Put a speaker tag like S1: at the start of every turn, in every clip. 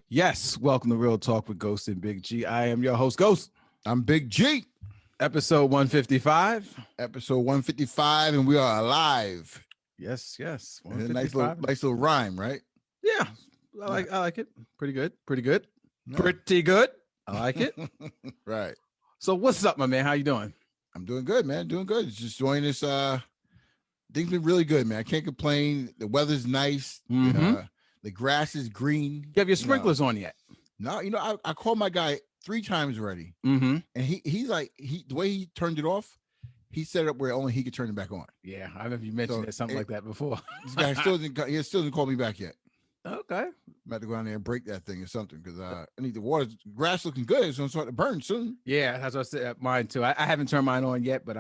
S1: Yes, welcome to Real Talk with Ghost and Big G. I am your host, Ghost.
S2: I'm Big G.
S1: Episode 155.
S2: Episode 155, and we are alive.
S1: Yes.
S2: And a nice little rhyme, right?
S1: Yeah, I like it. Pretty good.
S2: Yeah.
S1: Pretty good. I like it.
S2: Right.
S1: So what's up, my man? How you doing?
S2: I'm doing good, man. Doing good. Just enjoying this. Things been really good, man. I can't complain. The weather's nice.
S1: Mm-hmm.
S2: The grass is green.
S1: You have your sprinklers on yet?
S2: No, I called my guy 3 times already.
S1: Mm-hmm.
S2: And he's like, the way he turned it off, he set it up where only he could turn it back on.
S1: Yeah, I remember you mentioned something like that before.
S2: This guy still didn't call me back yet.
S1: Okay.
S2: I'm about to go down there and break that thing or something because I need the water. Grass looking good. It's going to start to burn soon.
S1: Yeah, that's what I said. Mine too. I haven't turned mine on yet, but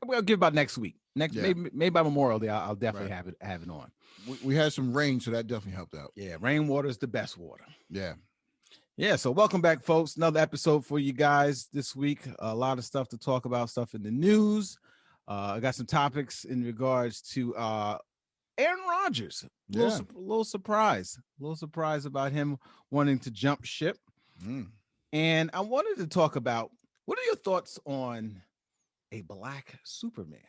S1: we'll give about next week. Maybe by Memorial Day, I'll definitely have it on.
S2: We had some rain, so that definitely helped out.
S1: Yeah, rainwater is the best water.
S2: Yeah.
S1: So welcome back, folks. Another episode for you guys this week. A lot of stuff to talk about, stuff in the news. I got some topics in regards to Aaron Rodgers. Little surprise about him wanting to jump ship. And I wanted to talk about, what are your thoughts on a black Superman?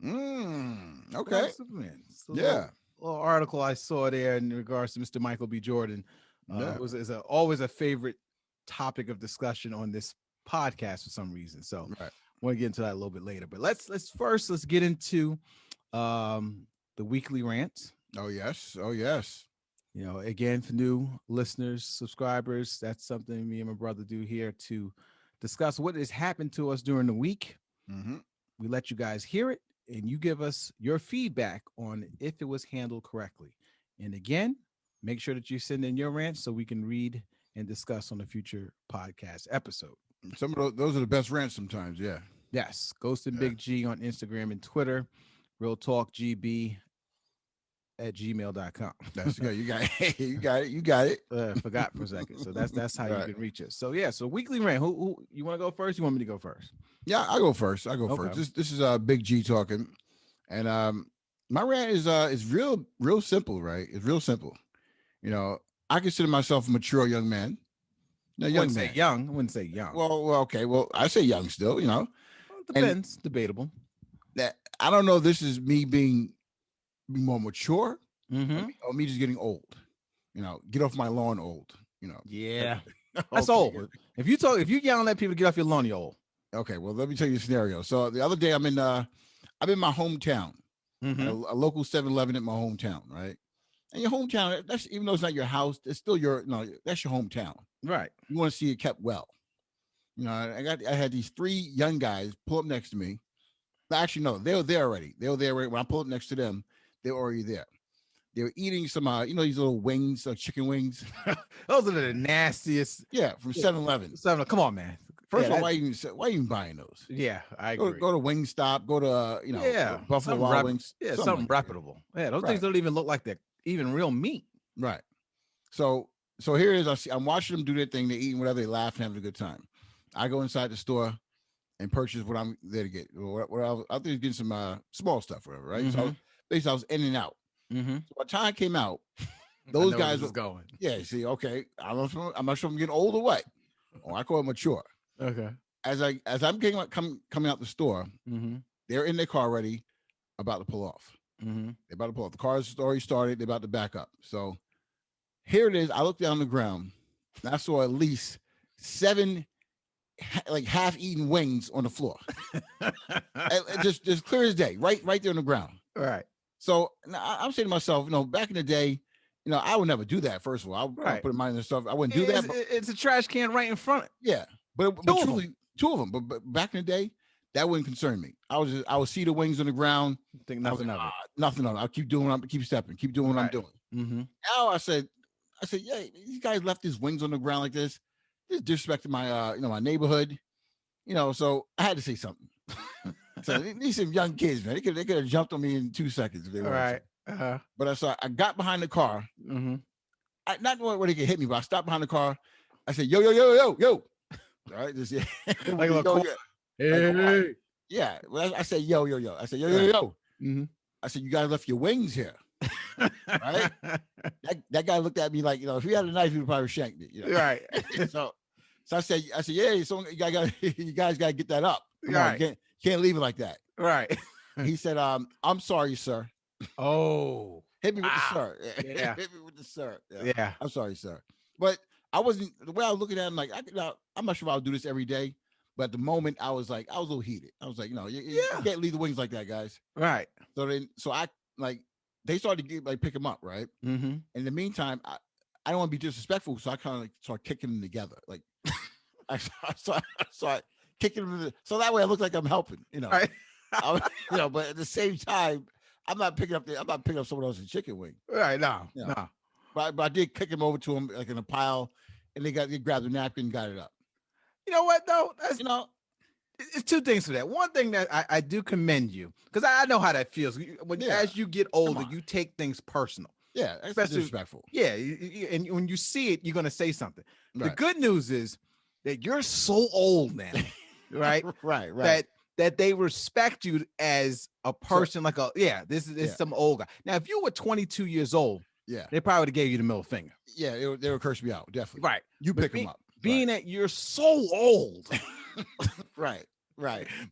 S2: Okay.
S1: Black Superman. So little article I saw there in regards to Mr. Michael B. Jordan. It was always a favorite topic of discussion on this podcast for some reason. So I want to get into that a little bit later. But let's get into the weekly rant.
S2: Oh yes.
S1: Again, for new listeners, subscribers, that's something me and my brother do here to discuss what has happened to us during the week.
S2: Mm-hmm.
S1: We let you guys hear it, and you give us your feedback on if it was handled correctly. And again, make sure that you send in your rants so we can read and discuss on a future podcast episode.
S2: Some of those are the best rants sometimes. Yeah.
S1: Yes. Ghost and Big G on Instagram and Twitter. Real Talk GB at gmail.com.
S2: That's good. You got it.
S1: Forgot for a second. So that's how you can reach us. So so weekly rant. Who you want to go first? You want me to go first?
S2: Yeah, I'll go first. First. This is Big G talking. And my rant is real simple, right? It's real simple. I consider myself a mature young man.
S1: I wouldn't say young.
S2: Well, okay. Well, I say young still,
S1: Well, it depends. Debatable.
S2: That I don't know if this is me being more mature or me just getting old. Get off my lawn old.
S1: Yeah. That's old. If you yelling at people to get off your lawn, you're old.
S2: Okay, well, let me tell you a scenario. So the other day I'm in my hometown, at a local 7-Eleven in my hometown, right? And your hometown, that's, even though it's not your house, it's still that's your hometown.
S1: Right.
S2: You want to see it kept well. I had these 3 young guys pull up next to me. Actually, no, they were there already. When I pulled up next to them, they were already there. They were eating some, these little wings, chicken wings.
S1: Those are the nastiest.
S2: Yeah, from 7-Eleven.
S1: Come on, man.
S2: First of all, why are you buying those?
S1: Yeah, I agree.
S2: Go to Wingstop. Go to Buffalo Wild Wings.
S1: Yeah, something reputable. Yeah, those things don't even look like they're even real meat.
S2: Right. So here it is. I'm watching them do their thing. They're eating whatever. They laugh and having a good time. I go inside the store and purchase what I'm there to get. What I was getting some small stuff, whatever. Right.
S1: Mm-hmm.
S2: So basically, I was in and out.
S1: Mm-hmm.
S2: So by the time I came out, those guys
S1: was going.
S2: Yeah. See. Okay. I'm not sure I'm getting old or what. I call it mature.
S1: Okay.
S2: As I'm coming out the store, they're in their car already, about to pull off.
S1: Mm-hmm.
S2: They're about to pull off. The car's already started. They're about to back up. So here it is. I looked down on the ground, and I saw at least 7 half-eaten wings on the floor. just clear as day, right there on the ground.
S1: All right.
S2: So I'm saying to myself, back in the day, I would never do that. First of all, I put mine in the stuff. I wouldn't do that.
S1: It's a trash can right in front.
S2: Yeah, but truly, 2 of them. But back in the day, that wouldn't concern me. I would see the wings on the ground.
S1: Think nothing of it.
S2: Nothing of it. I'll keep doing. Keep stepping. Keep doing what I'm doing.
S1: Mm-hmm.
S2: Now I said, yeah, these guys left these wings on the ground like this. This is disrespecting my, my neighborhood. So I had to say something. So these some young kids, man. They could have jumped on me in 2 seconds if they wanted to. But I got behind the car.
S1: Mm-hmm.
S2: Not where they could hit me, but I stopped behind the car. I said, yo. All right, just
S1: like a little
S2: hey. Yeah. Well, I said, yo. I said, yo.
S1: Mm-hmm.
S2: I said, you guys left your wings here. Right? That guy looked at me like, if he had a knife, he would probably shank me.
S1: Right.
S2: so I said, yeah, so you guys got to get that up. Come on, you can't leave it like that.
S1: Right.
S2: He said, I'm sorry, sir.
S1: Oh,
S2: hit me with the sir.
S1: Yeah.
S2: Hit me with the sir.
S1: Yeah.
S2: I'm sorry, sir. But I wasn't, the way I was looking at him, like, I'm not sure if I'll do this every day. But at the moment, I was a little heated. I was like, you can't leave the wings like that, guys.
S1: Right.
S2: So I they started to pick him up, right?
S1: Mm-hmm.
S2: In the meantime, I don't want to be disrespectful, so I kind of start kicking them together. Like, I start kicking them, so that way I look like I'm helping,
S1: Right.
S2: But at the same time, I'm not picking up someone else's chicken wing.
S1: Right. No.
S2: But I did kick him over to him like in a pile, and they grabbed the napkin and got it up.
S1: You know what though? That's, it's two things for that. One thing that I do commend you, because I know how that feels. As you get older, you take things personal.
S2: Yeah, especially disrespectful.
S1: Yeah, and when you see it, you're gonna say something. Right. The good news is that you're so old now, right?
S2: right.
S1: That they respect you as a person, this is some old guy. Now, if you were 22 years old, they probably would have gave you the middle finger.
S2: Yeah, they would curse me out, definitely.
S1: Right.
S2: You pick them up.
S1: Being that you're so old,
S2: right,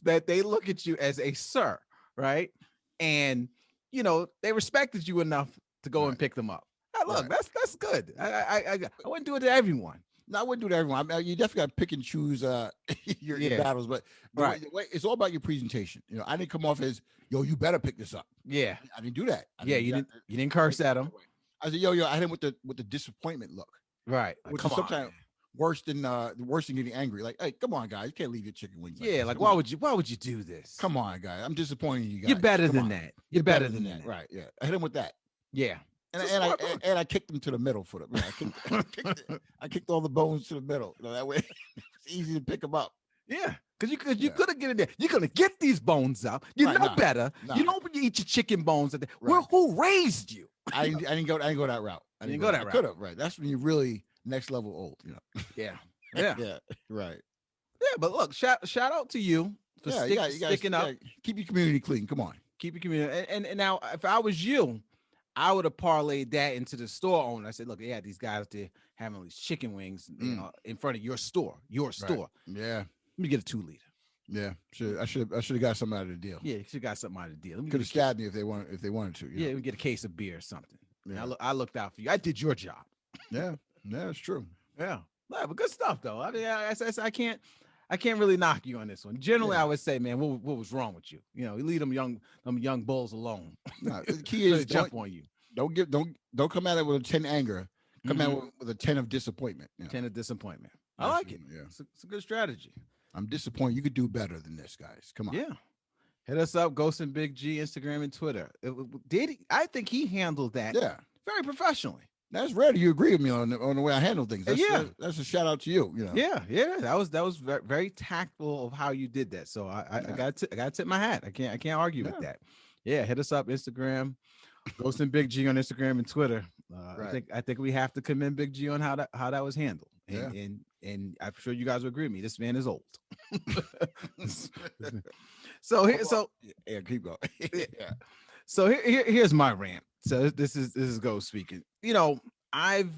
S1: that they look at you as a sir, right? And they respected you enough to go and pick them up. Now, look, that's good. I wouldn't do it to everyone.
S2: No, I wouldn't do it to everyone. I mean, you definitely got to pick and choose your battles, but the way, it's all about your presentation. I didn't come off as, you better pick this up.
S1: Yeah,
S2: I didn't do that.
S1: You didn't curse at him.
S2: I said, I hit him with the disappointment look.
S1: Right.
S2: Which is sometimes worse than getting angry. Like, hey, come on, guys, you can't leave your chicken wings.
S1: Why would you do this?
S2: Come on, guys, I'm disappointed in you guys.
S1: You're better than that. You're better than that.
S2: Right? Yeah, I hit him with that.
S1: Yeah.
S2: And I kicked him to the middle for them. I kicked all the bones to the middle. That way it's easy to pick them up.
S1: Yeah, because you could have get in there. You're gonna get these bones out. Better. You know when you eat your chicken bones. Well, who raised you?
S2: I didn't go that route. I didn't go that route. Could have, right? That's when you're really next level old.
S1: Yeah.
S2: Right.
S1: Yeah, but look, shout out to you for sticking up.
S2: Keep your community clean. Come on.
S1: Keep your community. And now, if I was you, I would have parlayed that into the store owner. I said, look, these guys there having all these chicken wings in front of your store.
S2: Right. Yeah.
S1: Let me get a 2-liter.
S2: Yeah. I should have got something out of the deal.
S1: Yeah, you should have got something out of the deal.
S2: Could have stabbed me if they wanted to.
S1: Yeah, we get a case of beer or something. Yeah. I looked out for you. I did your job.
S2: Yeah, it's true.
S1: Yeah. But good stuff though. I mean, I can't really knock you on this one. Generally, I would say, man, what was wrong with you? You leave them young bulls alone.
S2: No, the key is
S1: jump on you.
S2: Don't come at it with a 10 anger. Come at it with a 10 of disappointment.
S1: 10 of disappointment. I like it. Yeah, it's a good strategy.
S2: I'm disappointed. You could do better than this, guys. Come on.
S1: Yeah. Hit us up, Ghost and Big G, Instagram and Twitter. I think he handled that.
S2: Yeah.
S1: Very professionally.
S2: That's rare. You agree with me on the way I handle things. That's a shout out to you.
S1: Yeah. That was very, very tactful of how you did that. So I got to tip my hat. I can't argue with that. Yeah. Hit us up, Instagram, Ghost and Big G on Instagram and Twitter. I think we have to commend Big G on how that was handled. And I'm sure you guys will agree with me. This man is old. So
S2: keep going.
S1: Yeah. So here's my rant. So this is Ghost speaking. I've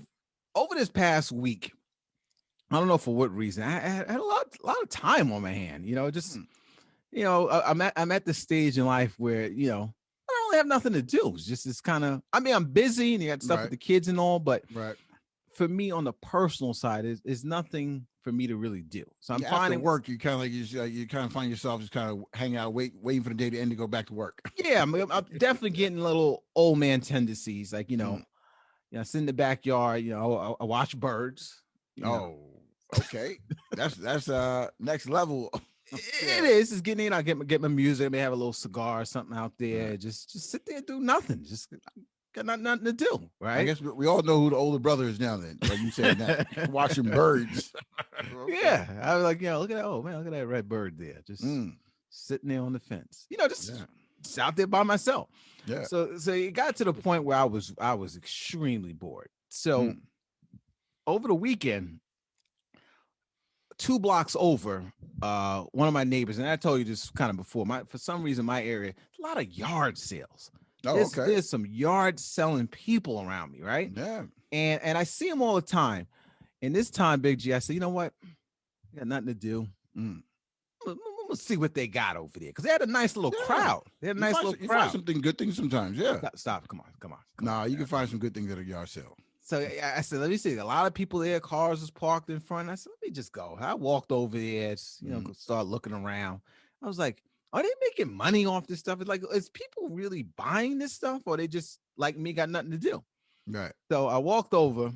S1: over this past week, I don't know for what reason, I had a lot of time on my hand. I'm at the stage in life where I don't really have nothing to do. It's just this kind of. I mean, I'm busy and you got stuff with the kids and all, but for me on the personal side, is nothing for me to really do. So I'm finding
S2: work. You kind of you kind of find yourself just kind of hanging out, waiting for the day to end to go back to work.
S1: Yeah, I'm definitely getting little old man tendencies, like sit in the backyard. I watch birds.
S2: Oh, okay, that's next level.
S1: It is. It's getting in. I get my music. I may have a little cigar or something out there. Just sit there and do nothing. Just got nothing to do, right?
S2: I guess we all know who the older brother is now. Then, like you said, that watching birds.
S1: Okay. Yeah, I was like, look at that. Oh man, look at that red bird there, just sitting there on the fence. Just out there by myself.
S2: Yeah.
S1: So it got to the point where I was extremely bored. So over the weekend, 2 blocks over, one of my neighbors, and I told you this kind of before. For some reason, my area, a lot of yard sales.
S2: Oh, okay.
S1: There's some yard selling people around me, right?
S2: Yeah.
S1: And I see them all the time. And this time, Big G, I said, you know what? I got nothing to do. Let's see what they got over there, because they had a nice little crowd. They had a nice little crowd.
S2: You find something good things sometimes. Yeah.
S1: Stop. Come on.
S2: Nah, you can find some good things at a yard sale.
S1: So I said, let me see. A lot of people there, cars was parked in front. I said, let me just go. I walked over there, just, start looking around. I was like, are they making money off this stuff? It's like, is people really buying this stuff, or they just like me got nothing to do?
S2: Right.
S1: So I walked over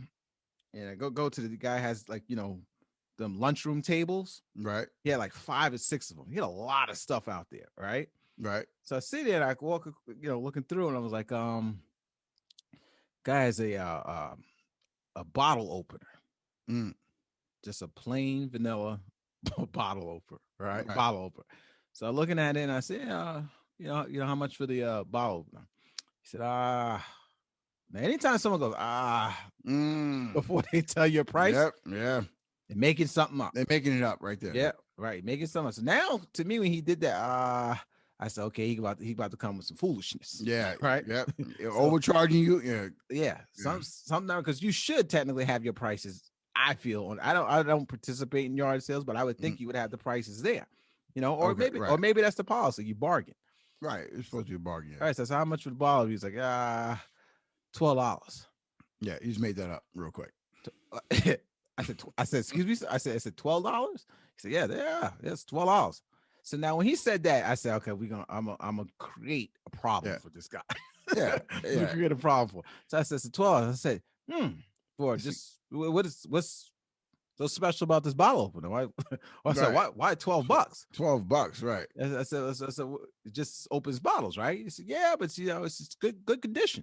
S1: and I go to the guy has them lunchroom tables.
S2: Right.
S1: He had like 5 or 6 of them. He had a lot of stuff out there. Right.
S2: Right.
S1: So I sit there and I walk, looking through, and I was like, guy has a bottle opener. Just a plain vanilla bottle opener, right? Bottle opener. So I'm looking at it and I said, how much for the bottle opener? He said, now anytime someone goes, before they tell you a price,
S2: yeah,
S1: they're making something up.
S2: They're making it up right there.
S1: Yeah, right, making something up. So now, to me, when he did that, I said, okay, he about to come with some foolishness.
S2: Yeah,
S1: right.
S2: Yeah, overcharging you.
S1: Yeah, something because you should technically have your prices. I feel I don't participate in yard sales, but I would think you would have the prices there, or maybe that's the policy. You bargain.
S2: Right, it's supposed to be a bargain.
S1: All right, so how much for the bottle? He was like, $12.
S2: Yeah, he just made that up real quick.
S1: I said, excuse me. I said $12. He said, yeah, it's $12. So now when he said that, I said, okay, I'm gonna create a problem for this guy.
S2: Yeah,
S1: create a problem for. So I said, it's $12. I said, for just what's so special about this bottle opener? Why $12?
S2: $12, right?
S1: I said, it just opens bottles, right? He said, yeah, but it's just good condition,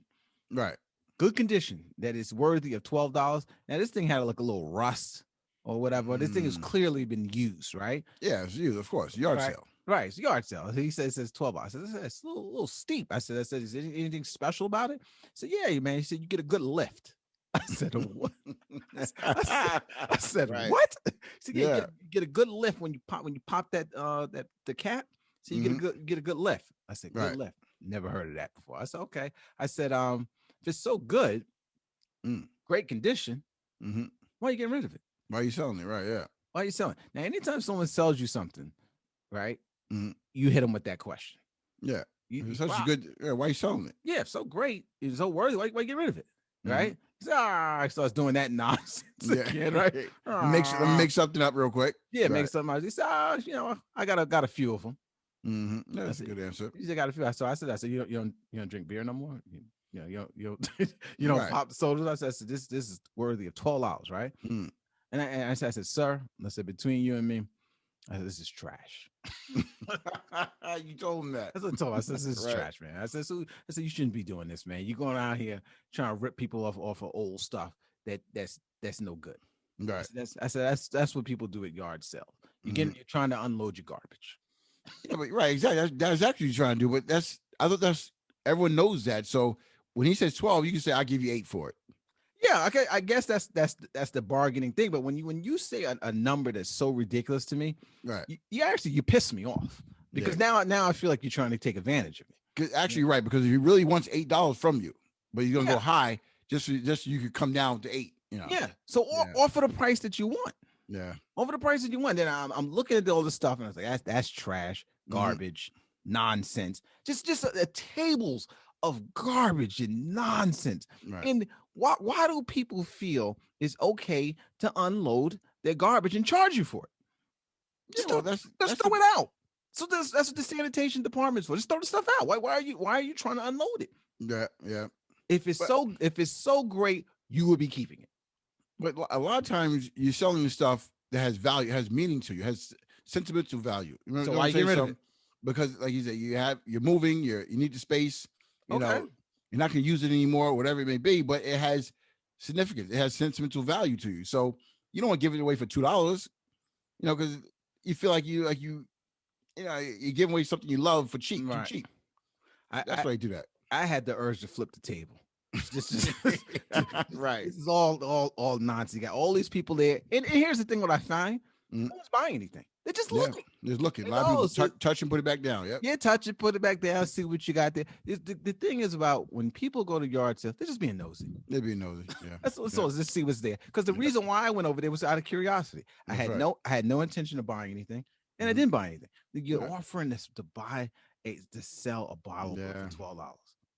S2: right?
S1: Good condition that is worthy of $12. Now this thing had like a little rust or whatever. This thing has clearly been used, right?
S2: Yeah, it's used, of course. Yard sale.
S1: Right, it's yard sale. He says it's $12. I said, it's a little steep. I said, is there anything special about it? He said, yeah, man. He said, you get a good lift. I said, what? I said,
S2: right.
S1: What? He said, yeah, you get a good lift when you pop that the cap. So you get a good lift. I said, good lift. Never heard of that before. I said, okay. I said, if it's so good, great condition, why are you getting rid of it?
S2: Why are you selling it? Right, yeah.
S1: Why are you selling? Now, anytime someone sells you something, right, you hit them with that question.
S2: Yeah. It's such a good, why are you selling it?
S1: Yeah, so great. It's so worthy. Why you get rid of it? Right? He starts doing that nonsense again, right?
S2: Let me make something up real quick.
S1: Yeah, make something up. He said, I got a few of them.
S2: That's a good answer.
S1: He said, got a few. So I said, you don't drink beer no more? You don't pop the sodas. I said, this is worthy of $12, right? And I said, sir, I said, between you and me, I said, this is trash.
S2: You told him that.
S1: That's what I told him. I said, this is trash, man. I said, you shouldn't be doing this, man. You're going out here trying to rip people off of old stuff that's no good.
S2: Right.
S1: I said that's what people do at yard sales. You're trying to unload your garbage.
S2: Yeah, but right, exactly. That's actually trying to do, but I thought that's everyone knows that. So when he says 12, you can say I'll give you 8 for it.
S1: Yeah, okay. I guess that's the bargaining thing. But when you say a number that's so ridiculous to me,
S2: right?
S1: You piss me off because now I feel like you're trying to take advantage of me.
S2: Actually, right? Because if he really wants $8 from you, but he's gonna go high, just so you could come down to 8.
S1: Yeah. So offer the price that you want.
S2: Yeah.
S1: Over the price that you want. Then I'm looking at all this stuff and I was like, that's trash, garbage, nonsense. Just tables of garbage and nonsense.
S2: Right.
S1: And why do people feel it's okay to unload their garbage and charge you for it? Just throw it out. So that's what the sanitation department's for. Just throw the stuff out. Why are you trying to unload it?
S2: Yeah.
S1: If it's so great, you would be keeping it.
S2: But a lot of times you're selling the stuff that has value, has meaning to you, has sentimental value.
S1: So why you get rid of it?
S2: Because, like you said, you're moving, you need the space. You know, you're not going to use it anymore, whatever it may be. But it has significance. It has sentimental value to you. So you don't want to give it away for $2. Because you feel like you're giving away something you love for cheap.
S1: Right.
S2: Too cheap. That's why you do that.
S1: I had the urge to flip the table. Just
S2: right.
S1: This is all nonsense. You got all these people there, and here's the thing: what I find, no one's buying anything. They're just looking.
S2: Just looking. A lot of people touch and put it back down. Yep.
S1: Yeah, touch it, put it back down, see what you got there. The thing is about when people go to yard sales, they're just being nosy.
S2: They're being nosy. Yeah.
S1: That's all. Just see what's there. Because the reason why I went over there was out of curiosity. I had no intention of buying anything, and I didn't buy anything. You're offering this to sell a bottle for $12.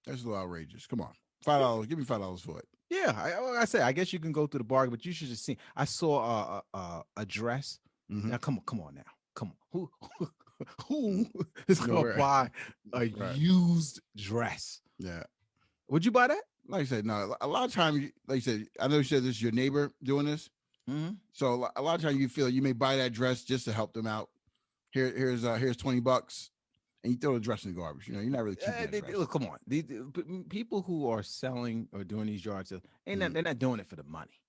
S2: That's a little outrageous. Come on, $5. Give me $5 for it.
S1: Yeah, I say, I guess you can go through the bargain, but you should just see. I saw a dress. Now, come on now. Come on. Who is going to buy a used dress?
S2: Yeah.
S1: Would you buy that?
S2: Like I said, no. A lot of times, like I said, I know you said this is your neighbor doing this. So a lot of times you feel you may buy that dress just to help them out. Here's $20. And you throw the dress in the garbage. You're not really keeping
S1: look, come on. The people who are selling or doing these yard sales, they're not doing it for the money.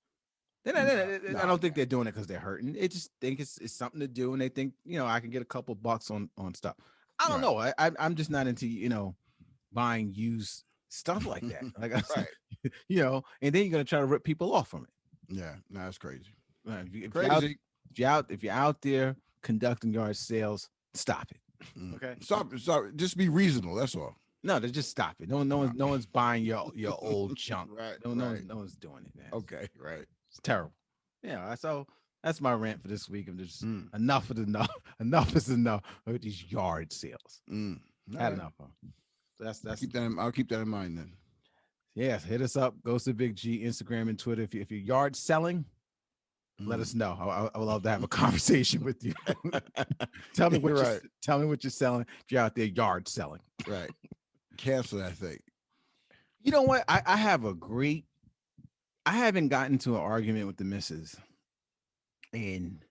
S1: I don't think they're doing it because they're hurting. They just think it's something to do, and they think I can get a couple bucks on stuff. I don't know. I'm just not into buying used stuff like that. Like I said, and then you're gonna try to rip people off from it.
S2: Yeah, no, that's crazy.
S1: If you're out there conducting yard sales, stop it. Okay,
S2: stop. Just be reasonable. That's all.
S1: No, they just stop it. No one's buying your old junk.
S2: Right.
S1: No one's doing it, man.
S2: Okay, right.
S1: It's terrible. Yeah. So that's my rant for this week. I'm just enough is enough. Enough is enough with these yard sales. Had enough. That's.
S2: I'll keep that in mind then.
S1: Yes, hit us up. Go to Big G, Instagram and Twitter. If you're yard selling, let us know. I would love to have a conversation with you. Tell me what you're selling if you're out there yard selling.
S2: Right. Cancel that thing.
S1: You know what? I haven't gotten into an argument with the missus in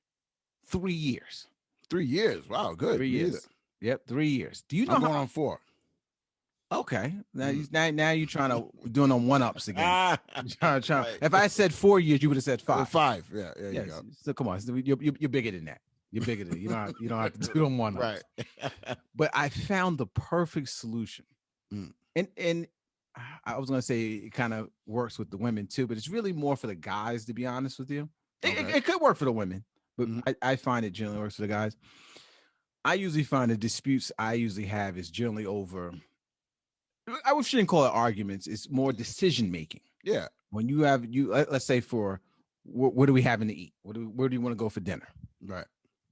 S1: 3 years.
S2: 3 years. Wow, good.
S1: 3 years. Yep, 3 years. Do you know
S2: I'm going on 4?
S1: Okay. Now you're trying to doing on one-ups again. Trying. If I said 4 years, you would have said 5.
S2: 5. Yeah. Yes. You go.
S1: So come on. You're bigger than that. You're bigger than you don't have to do them one-ups.
S2: Right.
S1: But I found the perfect solution. And I was gonna say it kind of works with the women too, but it's really more for the guys, to be honest with you. It could work for the women, but I find it generally works for the guys. I usually find the disputes I usually have is generally over. I shouldn't call it arguments. It's more decision making.
S2: Yeah.
S1: When let's say for what are we having to eat? Where do you want to go for dinner?
S2: Right.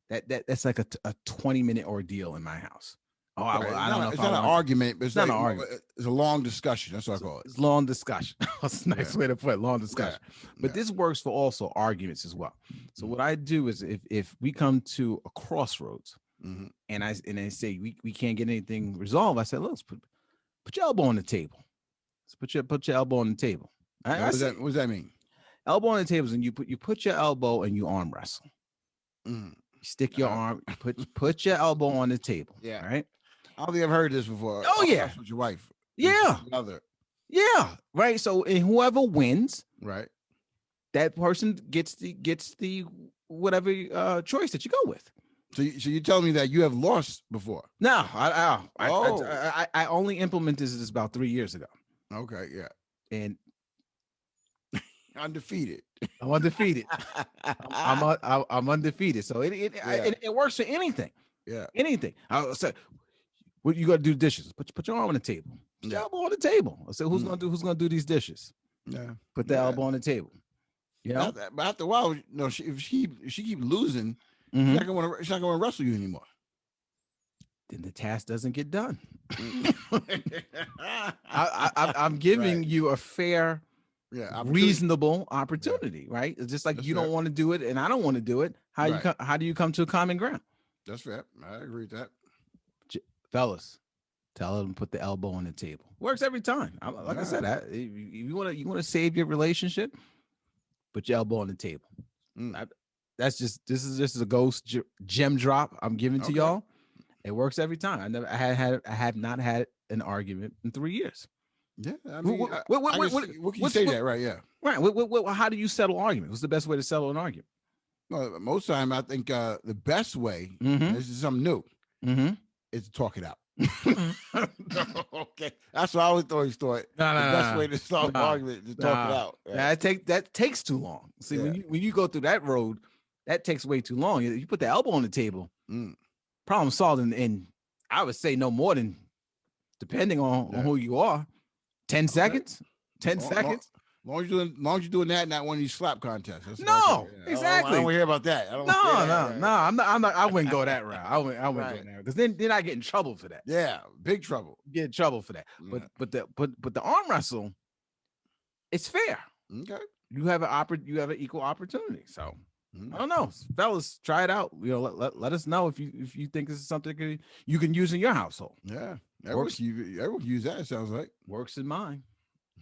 S1: That's like a 20-minute ordeal in my house. Oh, I don't know.
S2: It's not an argument, but it's not an argument. It's a long discussion. That's what I call it.
S1: It's long discussion. That's a nice way to put it. Long discussion. But this works for also arguments as well. So what I do is if we come to a crossroads and I say we can't get anything resolved, I say, look, put your elbow on the table. Let's put your elbow on the table.
S2: What does that mean?
S1: Elbow on the table is and you put your elbow and you arm wrestle. You stick your arm, put your elbow on the table.
S2: Yeah.
S1: All right.
S2: I don't think I've heard this before.
S1: Oh yeah,
S2: with your wife.
S1: Yeah, yeah. Right. So, and whoever wins,
S2: right,
S1: that person gets the whatever choice that you go with.
S2: So you telling me that you have lost before?
S1: No, I only implemented this about 3 years ago.
S2: Okay, yeah,
S1: and
S2: undefeated.
S1: I'm undefeated. I'm undefeated. So it works for anything.
S2: Yeah,
S1: anything. I say. What you got to do dishes? Put your arm on the table. Put your elbow on the table. I said, who's gonna do these dishes?
S2: Yeah.
S1: Put the elbow on the table. Yeah.
S2: But after a while, if she keeps losing, she's not gonna wrestle you anymore.
S1: Then the task doesn't get done. I'm giving you a fair, reasonable opportunity, right? It's just like that's you don't want to do it, and I don't want to do it. How do you come to a common ground?
S2: That's fair. I agree with that.
S1: Fellas, tell them to put the elbow on the table. Works every time. I said, you want to save your relationship, put your elbow on the table. This is just a ghost gem drop I'm giving to y'all. It works every time. I have not had an argument in 3 years.
S2: Yeah, I mean, what can you say that? Right? Yeah.
S1: Right. How do you settle arguments? What's the best way to settle an argument?
S2: Well, most of the time, I think the best way. This is something new. Is to talk it out. Okay, that's what I always thought. The best way to solve an argument is to talk it out.
S1: Right? That takes too long. See, when you go through that road, that takes way too long. You put the elbow on the table, problem solved, and I would say no more than, depending on who you are, 10 seconds. 10 seconds.
S2: Long as you're doing that, not one of these slap contests. That's
S1: exactly.
S2: I don't hear about that.
S1: No. I'm not. I wouldn't go that route. I wouldn't go that route, because then I get in trouble for that.
S2: Yeah, big trouble.
S1: Get in trouble for that. But the arm wrestle, it's fair.
S2: Okay.
S1: You have an equal opportunity. So I don't know, fellas, try it out. Let us know if you think this is something you can use in your household.
S2: Yeah, everyone can use that. It sounds like
S1: works in mine.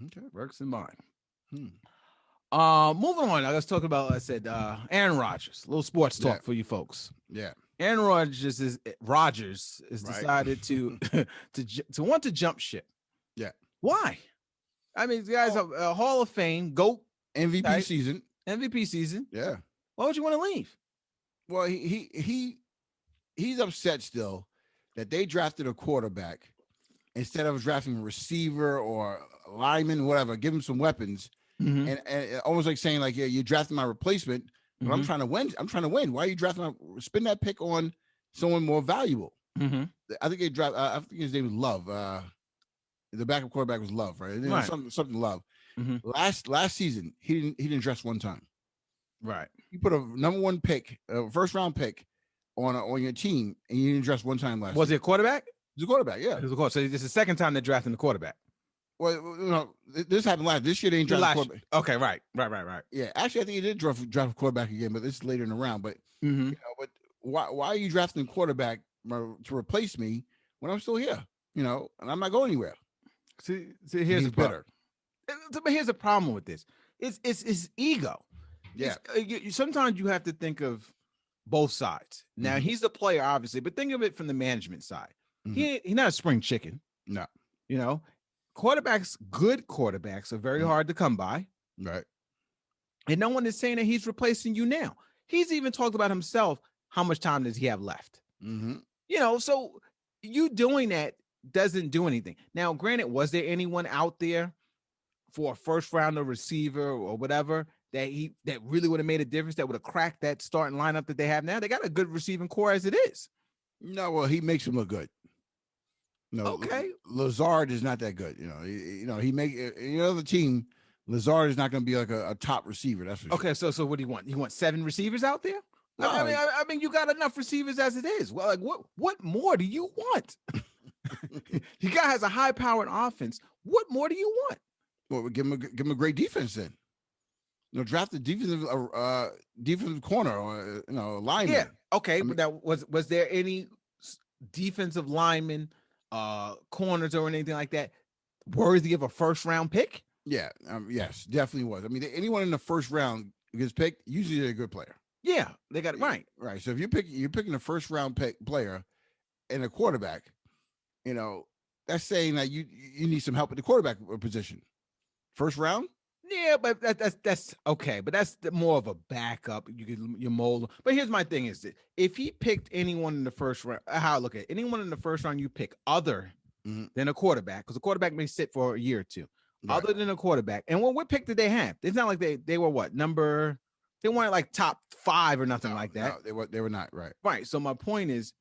S2: Okay,
S1: works in mine. Moving on. Let's talk about. I said Aaron Rodgers. A little sports talk for you folks.
S2: Yeah.
S1: Aaron Rodgers is decided to want to jump ship.
S2: Yeah.
S1: Why? I mean, the guy's a Hall of Fame GOAT
S2: MVP season.
S1: MVP season.
S2: Yeah.
S1: Why would you want to leave?
S2: Well, he's upset still that they drafted a quarterback instead of drafting a receiver or a lineman, whatever. Give him some weapons. And almost like saying, like, yeah, you drafted my replacement, but I'm trying to win. Why are you drafting? Spend that pick on someone more valuable. I think they draft. I think his name was Love. The backup quarterback was Love, right? Something Love. Last season, he didn't dress one time.
S1: Right.
S2: You put a number one pick, a first round pick on your team, and you didn't dress one time last.
S1: Was
S2: year.
S1: he a quarterback?
S2: He was a quarterback. Yeah.
S1: He was a quarterback. So this is the second time they're drafting the quarterback.
S2: Well, this happened last. This year they ain't drafted quarterback.
S1: Okay, right.
S2: Yeah, actually, I think he did draft a quarterback again, but this is later in the round. But but why are you drafting a quarterback to replace me when I'm still here? And I'm not going anywhere.
S1: See, here's the problem. But here's the problem with this. It's ego.
S2: Yeah.
S1: Sometimes you have to think of both sides. Now he's the player, obviously, but think of it from the management side. He's not a spring chicken.
S2: No.
S1: Good quarterbacks are very hard to come by.
S2: Right.
S1: And no one is saying that he's replacing you now. He's even talked about himself. How much time does he have left? So you doing that doesn't do anything. Now, granted, was there anyone out there for a first rounder receiver or whatever that really would have made a difference, that would have cracked that starting lineup that they have now? They got a good receiving core as it is.
S2: No, well, he makes him look good. No,
S1: okay.
S2: Lazard is not that good. He make the team. Lazard is not going to be like a top receiver. That's for sure.
S1: Okay. So what do you want? You want 7 receivers out there? No, I mean, you got enough receivers as it is. Well, like what more do you want? You guy has a high-powered offense. What more do you want?
S2: Well, give him a great defense then. Draft the defensive corner or lineman.
S1: Yeah. Okay, but that was there any defensive lineman, corners or anything like that worthy of a first round pick?
S2: Yeah. Yes, definitely was. I mean, anyone in the first round gets picked, usually they're a good player.
S1: Yeah, they got it right.
S2: Right. So if you're picking a first round player and a quarterback, that's saying that you need some help at the quarterback position. First round?
S1: Yeah, but that's okay. But that's more of a backup. You mold. But here's my thing: is that if he picked anyone in the first round, how I look at it, anyone in the first round you pick other than a quarterback, because a quarterback may sit for a year or two, other than a quarterback. And what pick did they have? It's not like they were what number? They weren't like top 5 or nothing like that.
S2: No, they were not. Right.
S1: Right. So my point is,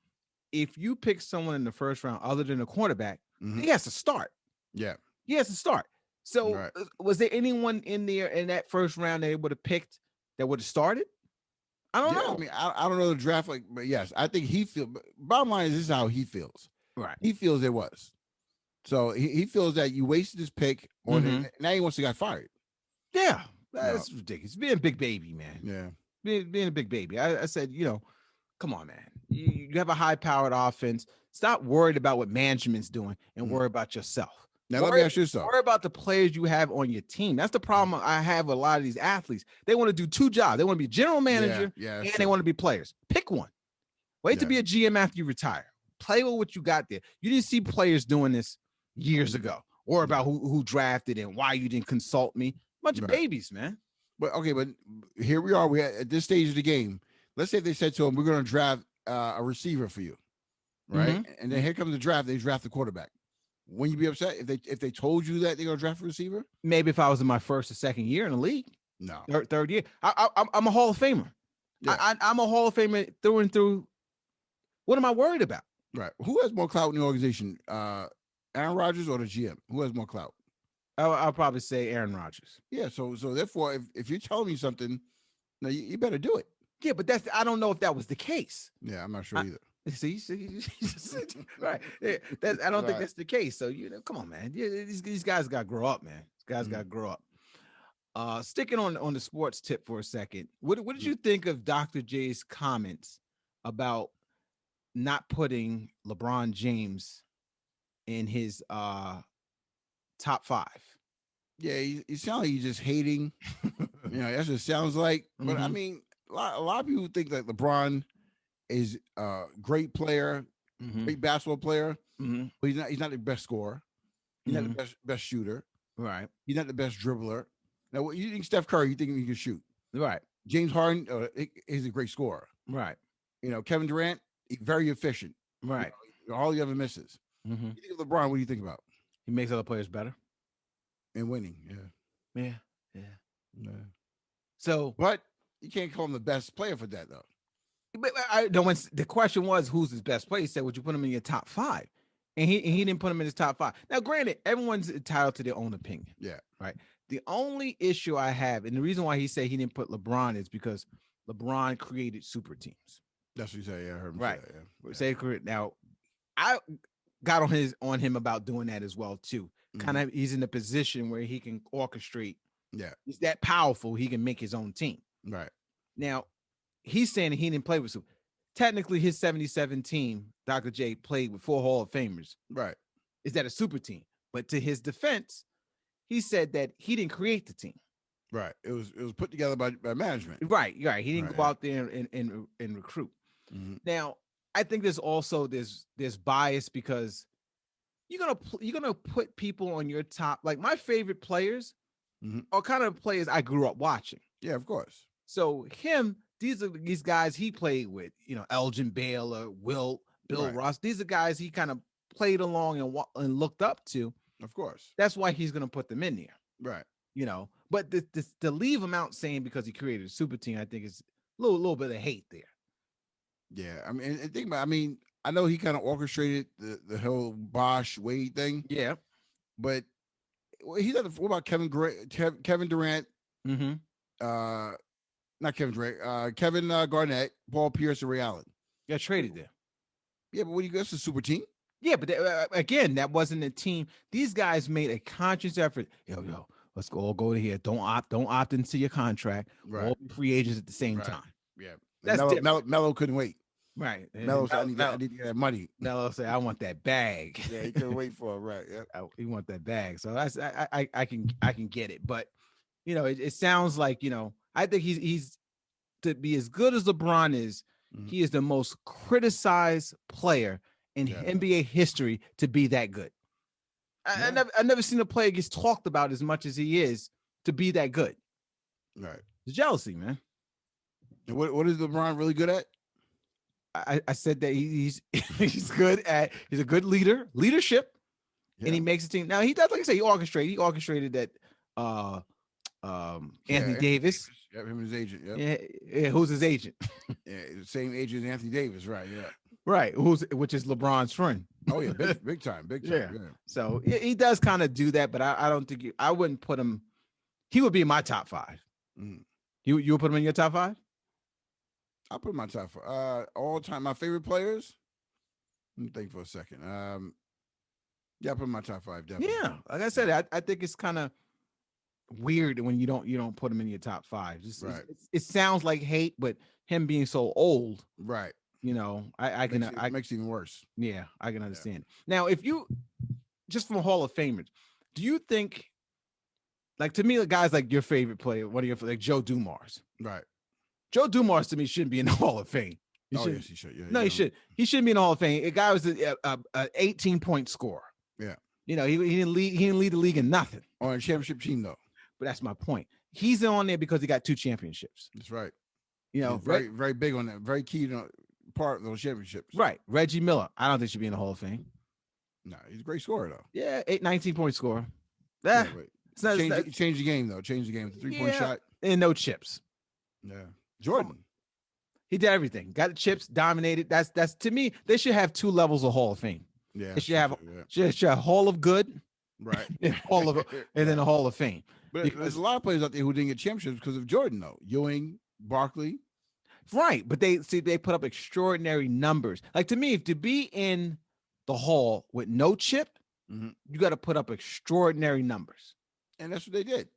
S1: if you pick someone in the first round other than a quarterback, he has to start.
S2: Yeah.
S1: He has to start. So was there anyone in there in that first round they would have picked that would have started? I don't know.
S2: I mean, I don't know the draft, but yes, I think he feels. Bottom line is, this is how he feels.
S1: Right.
S2: He feels it was. So he feels that you wasted his pick on it. Now he wants to get fired.
S1: Yeah. That's ridiculous. Being a big baby, man.
S2: Yeah.
S1: Being a big baby. I said, come on, man. You have a high-powered offense. Stop worried about what management's doing and worry about yourself.
S2: Now, let me ask you something.
S1: Worry about the players you have on your team. That's the problem I have with a lot of these athletes. They want to do 2 jobs. They want to be general manager and they want to be players. Pick one. Wait to be a GM after you retire. Play with what you got there. You didn't see players doing this years ago. Or about who drafted and why you didn't consult me. Bunch of babies, man.
S2: But here we are. We at this stage of the game. Let's say if they said to him, "We're going to draft a receiver for you," right? And then here comes the draft. They draft the quarterback. Wouldn't you be upset if they told you that they're going to draft a receiver?
S1: Maybe if I was in my first or second year in the league.
S2: No,
S1: third year. I'm a Hall of Famer.
S2: Yeah.
S1: I'm a Hall of Famer through and through. What am I worried about?
S2: Right. Who has more clout in the organization? Aaron Rodgers or the GM? Who has more clout?
S1: I'll probably say Aaron Rodgers.
S2: Yeah. So therefore, if you're telling me something, now you better do it.
S1: Yeah, but I don't know if that was the case.
S2: Yeah, I'm not sure either.
S1: See, right? Yeah, I don't think that's the case. So come on, man. Yeah, these guys got to grow up, man. These guys got to grow up. Sticking on the sports tip for a second. What did you think of Dr. J's comments about not putting LeBron James in his top 5?
S2: Yeah, you sound like you're just hating. That's what it sounds like. But I mean, a lot of people think that LeBron is a great player, great basketball player, but he's not the best scorer. He's not the best shooter.
S1: Right.
S2: He's not the best dribbler. Now, what you think Steph Curry? You think he can shoot?
S1: Right.
S2: James Harden is a great scorer.
S1: Right.
S2: Kevin Durant, very efficient.
S1: Right.
S2: All he ever misses. You think of LeBron? What do you think about?
S1: He makes other players better
S2: and winning. Yeah.
S1: So,
S2: but you can't call him the best player for that, though.
S1: But when the question was who's his best player, he said, "Would you put him in your top 5?" And he didn't put him in his top 5. Now, granted, everyone's entitled to their own opinion.
S2: Yeah.
S1: Right. The only issue I have, and the reason why he said he didn't put LeBron is because LeBron created super teams.
S2: That's what you say. Yeah, I heard him
S1: right.
S2: Say that,
S1: yeah. Now, I got on him about doing that as well too. Kind of, he's in a position where he can orchestrate.
S2: Yeah.
S1: He's that powerful. He can make his own team.
S2: Right.
S1: Now, he's saying that he didn't play with super. Technically, his 77 team, Dr. J, played with 4 Hall of Famers.
S2: Right.
S1: Is that a super team? But to his defense, he said that he didn't create the team.
S2: Right. It was put together by management.
S1: Right. Right. He didn't go out there and recruit. Now, I think there's also this bias because you're gonna put people on your top. Like my favorite players are kind of players I grew up watching.
S2: Yeah, of course.
S1: So these are these guys he played with. Elgin Baylor, Wilt, Bill Ross. These are guys he kind of played along and looked up to.
S2: Of course.
S1: That's why he's gonna put them in there.
S2: Right.
S1: But to leave him out saying because he created a super team, I think is a little bit of hate there.
S2: Yeah, I mean, and think about. I mean, I know he kind of orchestrated the whole Bosh Wade thing.
S1: Yeah,
S2: but he's what about Kevin Durant? Not Kevin Durant. Kevin Garnett, Paul Pierce, and Ray Allen.
S1: Got traded there.
S2: Yeah, but that's a super team.
S1: Yeah, but again, that wasn't a team. These guys made a conscious effort. Yo, let's all go to here. Don't opt into your contract.
S2: Right.
S1: All be free agents at the same time.
S2: Yeah,
S1: that's
S2: Melo couldn't wait.
S1: Right.
S2: Melo said, I need to get that money.
S1: Melo said, I want that bag.
S2: Yeah, he couldn't wait for it. Right. Yeah.
S1: He want that bag. So I can get it. But it sounds like I think he's to be as good as LeBron is. He is the most criticized player in NBA history to be that good. I've never seen a player gets talked about as much as he is to be that good.
S2: Right.
S1: It's jealousy, man.
S2: And what is LeBron really good at?
S1: I said that he's good at. He's a good leadership, and he makes a team. Now he does, like I say, he orchestrated that. Anthony Davis.
S2: Yeah, him and his agent.
S1: Yeah. Who's his agent?
S2: Yeah, the same agent as Anthony Davis, right? Yeah.
S1: Right. Which is LeBron's friend.
S2: Oh yeah, big time. Yeah.
S1: So he does kind of do that, but I don't think I wouldn't put him. He would be in my top 5. You would put him in your top 5?
S2: I'll put my top 5. All time, my favorite players. Let me think for a second. Yeah, I put my top 5 definitely.
S1: Yeah, like I said, I think it's kind of weird when you don't put him in your top 5.
S2: Right.
S1: It sounds like hate, but him being so old,
S2: right?
S1: I can
S2: makes it even worse.
S1: Yeah, I can understand. Now, if you just from Hall of Famers, do you think, like to me, the guys like your favorite player, like Joe Dumars,
S2: right?
S1: Joe Dumars to me shouldn't be in the Hall of Fame.
S2: Yes, he should. Yeah,
S1: no, he should. He shouldn't be in the Hall of Fame. A guy was a 18-point scorer.
S2: Yeah.
S1: He didn't lead the league in nothing.
S2: On a championship team though.
S1: But that's my point. He's on there because he got 2 championships.
S2: That's right.
S1: He's
S2: very, very big on that. Very key part of those championships.
S1: Right. Reggie Miller. I don't think should be in the Hall of Fame.
S2: No, he's a great scorer though.
S1: Yeah, 19-point scorer.
S2: Change the game though. Change the game with the 3-point shot
S1: and no chips.
S2: Yeah. Jordan.
S1: He did everything. Got the chips, dominated. That's to me. They should have 2 levels of Hall of Fame.
S2: Yeah,
S1: they should have should have Hall of Good,
S2: right,
S1: and then a Hall of Fame.
S2: But
S1: Because
S2: there's a lot of players out there who didn't get championships because of Jordan, though. Ewing, Barkley.
S1: right, but they put up extraordinary numbers. Like to me, if to be in the Hall with no chip, you got to put up extraordinary numbers,
S2: and that's what they did.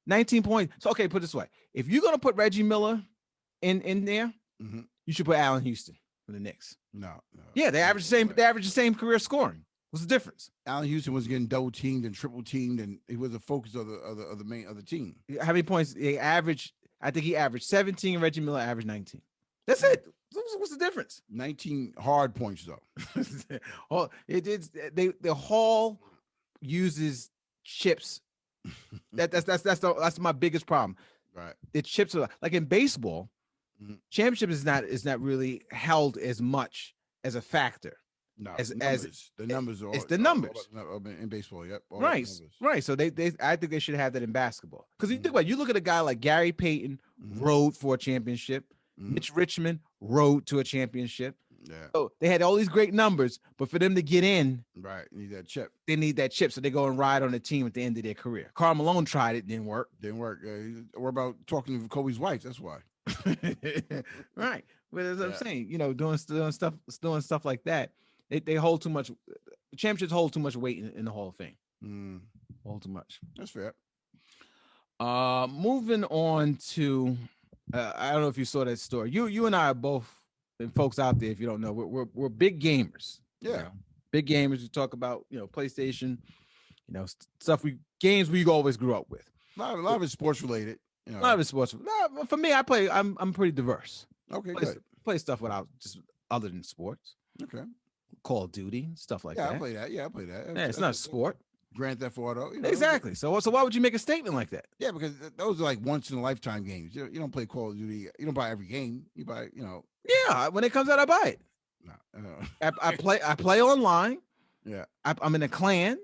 S1: 19 points. So okay, put it this way: if you're gonna put Reggie Miller in there, you should put Allen Houston for the Knicks.
S2: No.
S1: Yeah, they average the same career scoring. What's the difference?
S2: Allen Houston was getting double teamed and triple teamed, and he was the focus of the team.
S1: How many points they averaged? I think he averaged 17. Reggie Miller averaged 19. That's it. What's the difference?
S2: 19 hard points though.
S1: Oh, the Hall uses chips. That's my biggest problem.
S2: Right.
S1: The chips are like in baseball. Championship is not really held as much as a factor.
S2: No,
S1: as
S2: the numbers are.
S1: It's the numbers
S2: in baseball. Yep.
S1: Right. So they I think they should have that in basketball because you think about it, you look at a guy like Gary Payton rode for a championship. Mitch Richmond rode to a championship.
S2: Yeah.
S1: So they had all these great numbers, but for them to get in,
S2: right, you need that chip.
S1: They need that chip, so they go and ride on the team at the end of their career. Karl Malone tried it, didn't work.
S2: We're about talking to Kobe's wife. That's why.
S1: Right. But as I'm saying, doing stuff like that, they hold too much. Championships hold too much weight in the Hall of Fame. Hold too much.
S2: That's fair.
S1: Moving on to, I don't know if you saw that story. You and I are both, and folks out there, if you don't know, we're big gamers.
S2: Yeah,
S1: big gamers. We talk about PlayStation, stuff games we always grew up with.
S2: A lot of it's sports related.
S1: A lot of it's sports. For me, I play. I'm pretty diverse.
S2: Okay,
S1: good. Play stuff without just other than sports.
S2: Okay.
S1: Call of Duty, stuff like that.
S2: I play that. Yeah, I play that.
S1: Yeah, it's not a sport.
S2: Grand Theft Auto.
S1: Exactly. So why would you make a statement like that?
S2: Yeah, because those are like once in a lifetime games. You don't play Call of Duty. You don't buy every game. You buy,
S1: Yeah, when it comes out, I buy it. No. I play online.
S2: Yeah.
S1: I'm in a clan.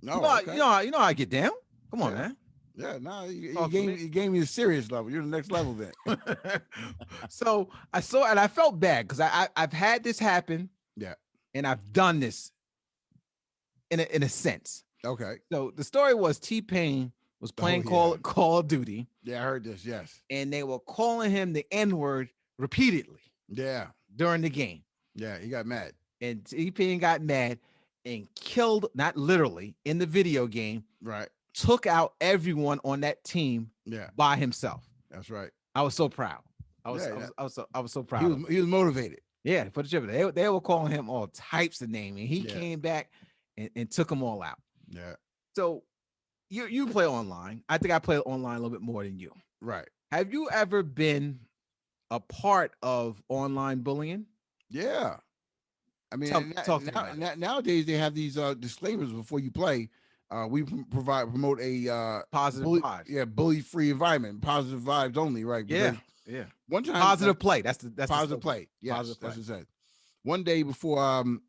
S2: No.
S1: Okay. You know how I get down. Come on, man.
S2: Yeah, no, you gave me a serious level. You're the next level then.
S1: So I saw and I felt bad because I've had this happen.
S2: Yeah.
S1: And I've done this in a sense.
S2: Okay.
S1: So the story was T-Pain was playing Call of Duty.
S2: Yeah, I heard this, yes.
S1: And they were calling him the N-word repeatedly.
S2: Yeah.
S1: During the game.
S2: Yeah, he got mad.
S1: And T-Pain got mad and killed, not literally, in the video game.
S2: Right.
S1: Took out everyone on that team by himself.
S2: That's right.
S1: I was so proud. I was so proud.
S2: He was motivated.
S1: Yeah, for the chip. They were calling him all types of names, and he came back and took them all out.
S2: Yeah.
S1: So you play online. I think I play online a little bit more than you.
S2: Right.
S1: Have you ever been a part of online bullying?
S2: Yeah. I mean, nowadays they have these disclaimers before you play. We promote a
S1: positive vibes.
S2: Yeah, bully-free environment, positive vibes only, right?
S1: Because yeah.
S2: One time,
S1: positive play. That's
S2: positive play. Yes, positive play. That's what it said. One day before, I'm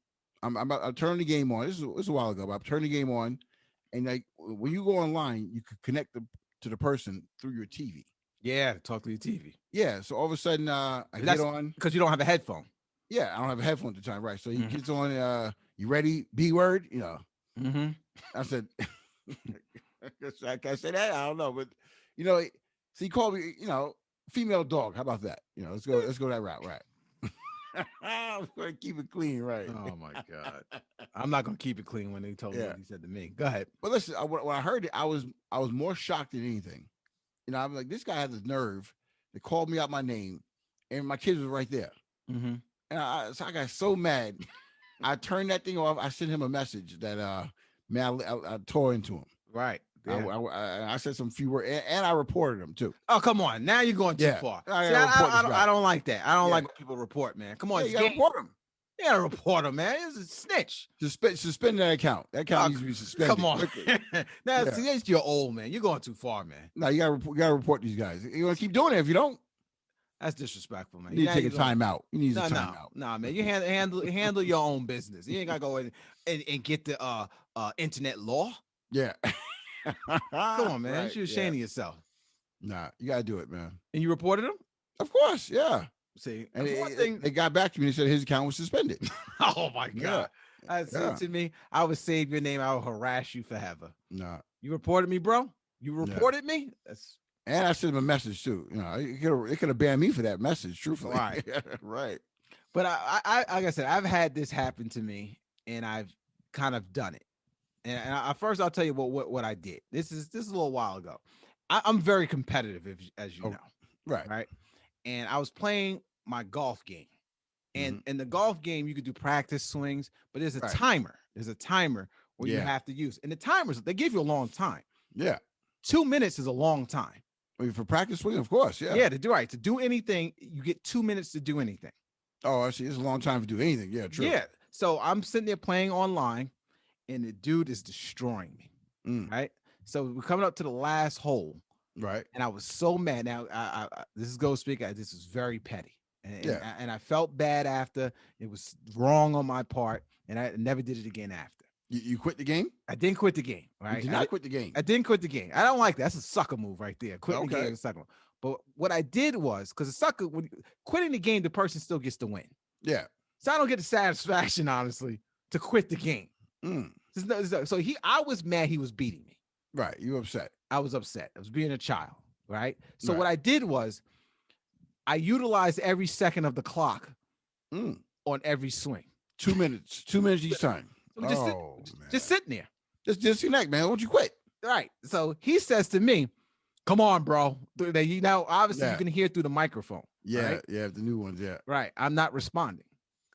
S2: turning the game on. This is a while ago, but I'm turning the game on, and like when you go online, you could connect to the person through your TV.
S1: Yeah, talk to your TV.
S2: Yeah, so all of a sudden, I get on
S1: because you don't have a headphone.
S2: Yeah, I don't have a headphone at the time, right? So he gets on. You ready? B word.
S1: Mm-hmm.
S2: I said, I can't say that. I don't know, but so he called me, female dog. How about that? Let's go that route, right? I'm going to keep it clean, right?
S1: Oh my God, I'm not going to keep it clean when they told me what he said to me. Go ahead.
S2: But listen, when I heard it, I was more shocked than anything. I'm like, this guy had the nerve to call me out my name, and my kids was right there.
S1: Mm-hmm.
S2: And so I got so mad. I turned that thing off. I sent him a message that I tore into him.
S1: Right. Yeah.
S2: I said some few words, and I reported him too.
S1: Oh, come on! Now you're going too far. I don't like that. I don't like when people report, man. Come on,
S2: you gotta report him.
S1: You gotta report him, man. It's a snitch.
S2: Suspend that account. That account needs to be suspended.
S1: Come on. Now, see, you're old, man. You're going too far, man.
S2: No, you gotta report these guys. You're gonna keep doing it if you don't.
S1: That's disrespectful, man.
S2: You need to take a time out. You need a time out.
S1: No, man. You handle your own business. You ain't gotta go in and get the internet law.
S2: Yeah.
S1: Come on, man. Right, you should shame yourself.
S2: Nah, you gotta do it, man.
S1: And you reported him?
S2: Of course, yeah.
S1: See,
S2: And
S1: one thing
S2: they got back to me and said his account was suspended.
S1: oh my God. To me, I would save your name. I would harass you forever.
S2: No.
S1: You reported me, bro? You reported me?
S2: And I sent him a message too. It could have banned me for that message, truthfully.
S1: Right.
S2: Right.
S1: But I like I said, I've had this happen to me and I've kind of done it. And first I'll tell you what I did. This is a little while ago. I'm very competitive, as you know.
S2: Right.
S1: Right. And I was playing my golf game. And in the golf game, you could do practice swings, but there's a timer. There's a timer where you have to use. And the timers, they give you a long time.
S2: Yeah.
S1: 2 minutes is a long time.
S2: I mean, for practice swing, of course. Yeah.
S1: Yeah, to do anything, you get 2 minutes to do anything.
S2: Oh, I see. It's a long time to do anything. Yeah, true.
S1: Yeah. So I'm sitting there playing online, and the dude is destroying me. Right. So we're coming up to the last hole.
S2: Right.
S1: And I was so mad. Now, this is Ghost Speak. This is very petty. And I felt bad after. It was wrong on my part, and I never did it again after.
S2: You quit the game?
S1: I didn't quit the game. Right?
S2: You did not quit the game.
S1: I didn't quit the game. I don't like that. That's a sucker move right there. Quitting the game is a sucker move. But what I did was, because the sucker, quitting the game, the person still gets to win.
S2: Yeah.
S1: So I don't get the satisfaction, honestly, to quit the game. So I was mad he was beating me.
S2: Right. You upset.
S1: I was upset. I was being a child. Right. So what I did was I utilized every second of the clock on every swing.
S2: 2 minutes. 2 minutes each time.
S1: Just sitting there.
S2: Just disconnect, man. Won't you quit?
S1: Right. So he says to me, come on, bro. Obviously you can hear through the microphone.
S2: Yeah.
S1: Right?
S2: Yeah. The new ones. Yeah.
S1: Right. I'm not responding.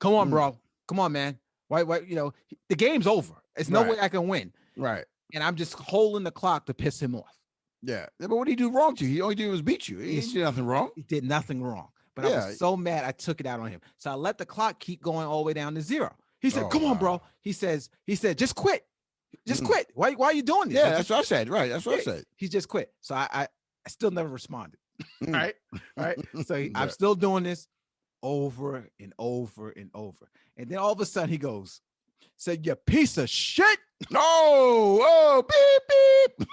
S1: Come on, bro. Come on, man. Why, the game's over. There's no way I can win.
S2: Right.
S1: And I'm just holding the clock to piss him off.
S2: Yeah. But what did he do wrong to you? He only did was beat you. He did nothing wrong.
S1: He did nothing wrong. But I was so mad, I took it out on him. So I let the clock keep going all the way down to 0. He said, come on, bro. He said, just quit. Just quit. Why are you doing this?
S2: Yeah, that's what I said. Right. That's what I said.
S1: He just quit. So I still never responded. Right. So I'm still doing this over and over and over. And then all of a sudden he goes, said, you piece of shit.
S2: Beep, beep.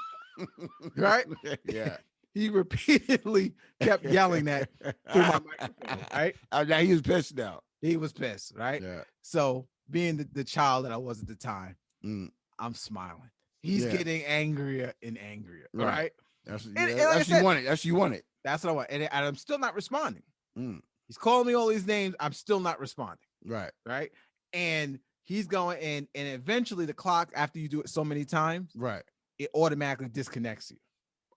S1: Right?
S2: Yeah.
S1: He repeatedly kept yelling that through my microphone, right?
S2: Now he was pissed now.
S1: He was pissed, right?
S2: Yeah.
S1: So being the child that I was at the time, I'm smiling. He's getting angrier and angrier, right?
S2: That's what you wanted. That's what you wanted.
S1: That's what I want. And I'm still not responding. He's calling me all these names. I'm still not responding. Right. And he's going and eventually the clock, after you do it so many times, it automatically disconnects you.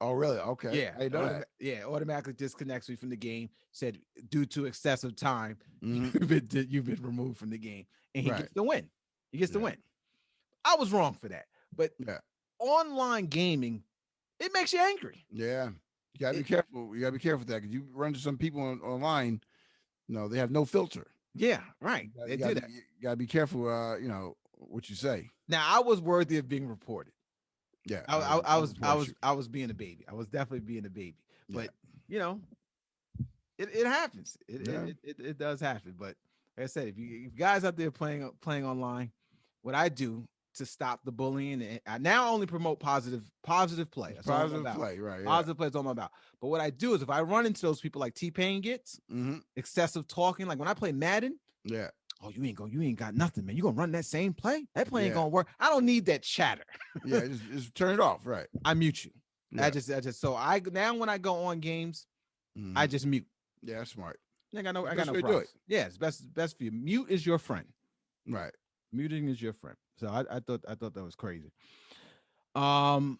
S2: Oh, really? Okay.
S1: Yeah. I know that. Yeah. Automatically disconnects you from the game. Said due to excessive time, you've been removed from the game. And he gets the win. He gets the win. I was wrong for that. But online gaming, it makes you angry.
S2: Yeah. You gotta be careful. You gotta be careful with that because you run into some people online, they have no filter.
S1: Yeah, right. They do that.
S2: You gotta be careful, what you say.
S1: Now I was worthy of being reported.
S2: Yeah.
S1: I was being a baby. I was definitely being a baby. But it happens. It does happen. But like I said, if you guys out there playing online, what I do to stop the bullying, and I now only promote positive play. That's
S2: positive play, right? Yeah.
S1: Positive play is all I'm about. But what I do is if I run into those people like T-Pain gets, excessive talking, like when I play Madden, oh, you ain't got nothing, man. You gonna run that same play? That play ain't gonna work. I don't need that chatter.
S2: Just turn it off, right?
S1: I mute you. Yeah. I just so I now when I go on games, I just mute.
S2: Yeah, that's smart.
S1: I got no problems. Yeah, it's best for you. Mute is your friend.
S2: Right.
S1: Muting is your friend. So I thought that was crazy. 2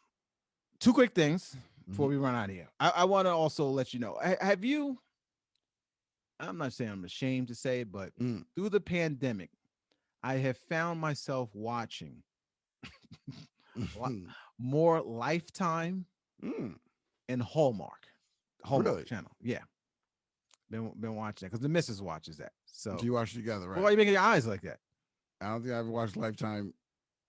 S1: quick things before we run out of here. I want to also let you know. Have you? I'm not saying I'm ashamed to say it, but through the pandemic, I have found myself watching more Lifetime and Hallmark really? Channel. Yeah, been watching that because the missus watches that. So
S2: you watch it together, right?
S1: Well, why are you making your eyes like that?
S2: I don't think I ever watched Lifetime.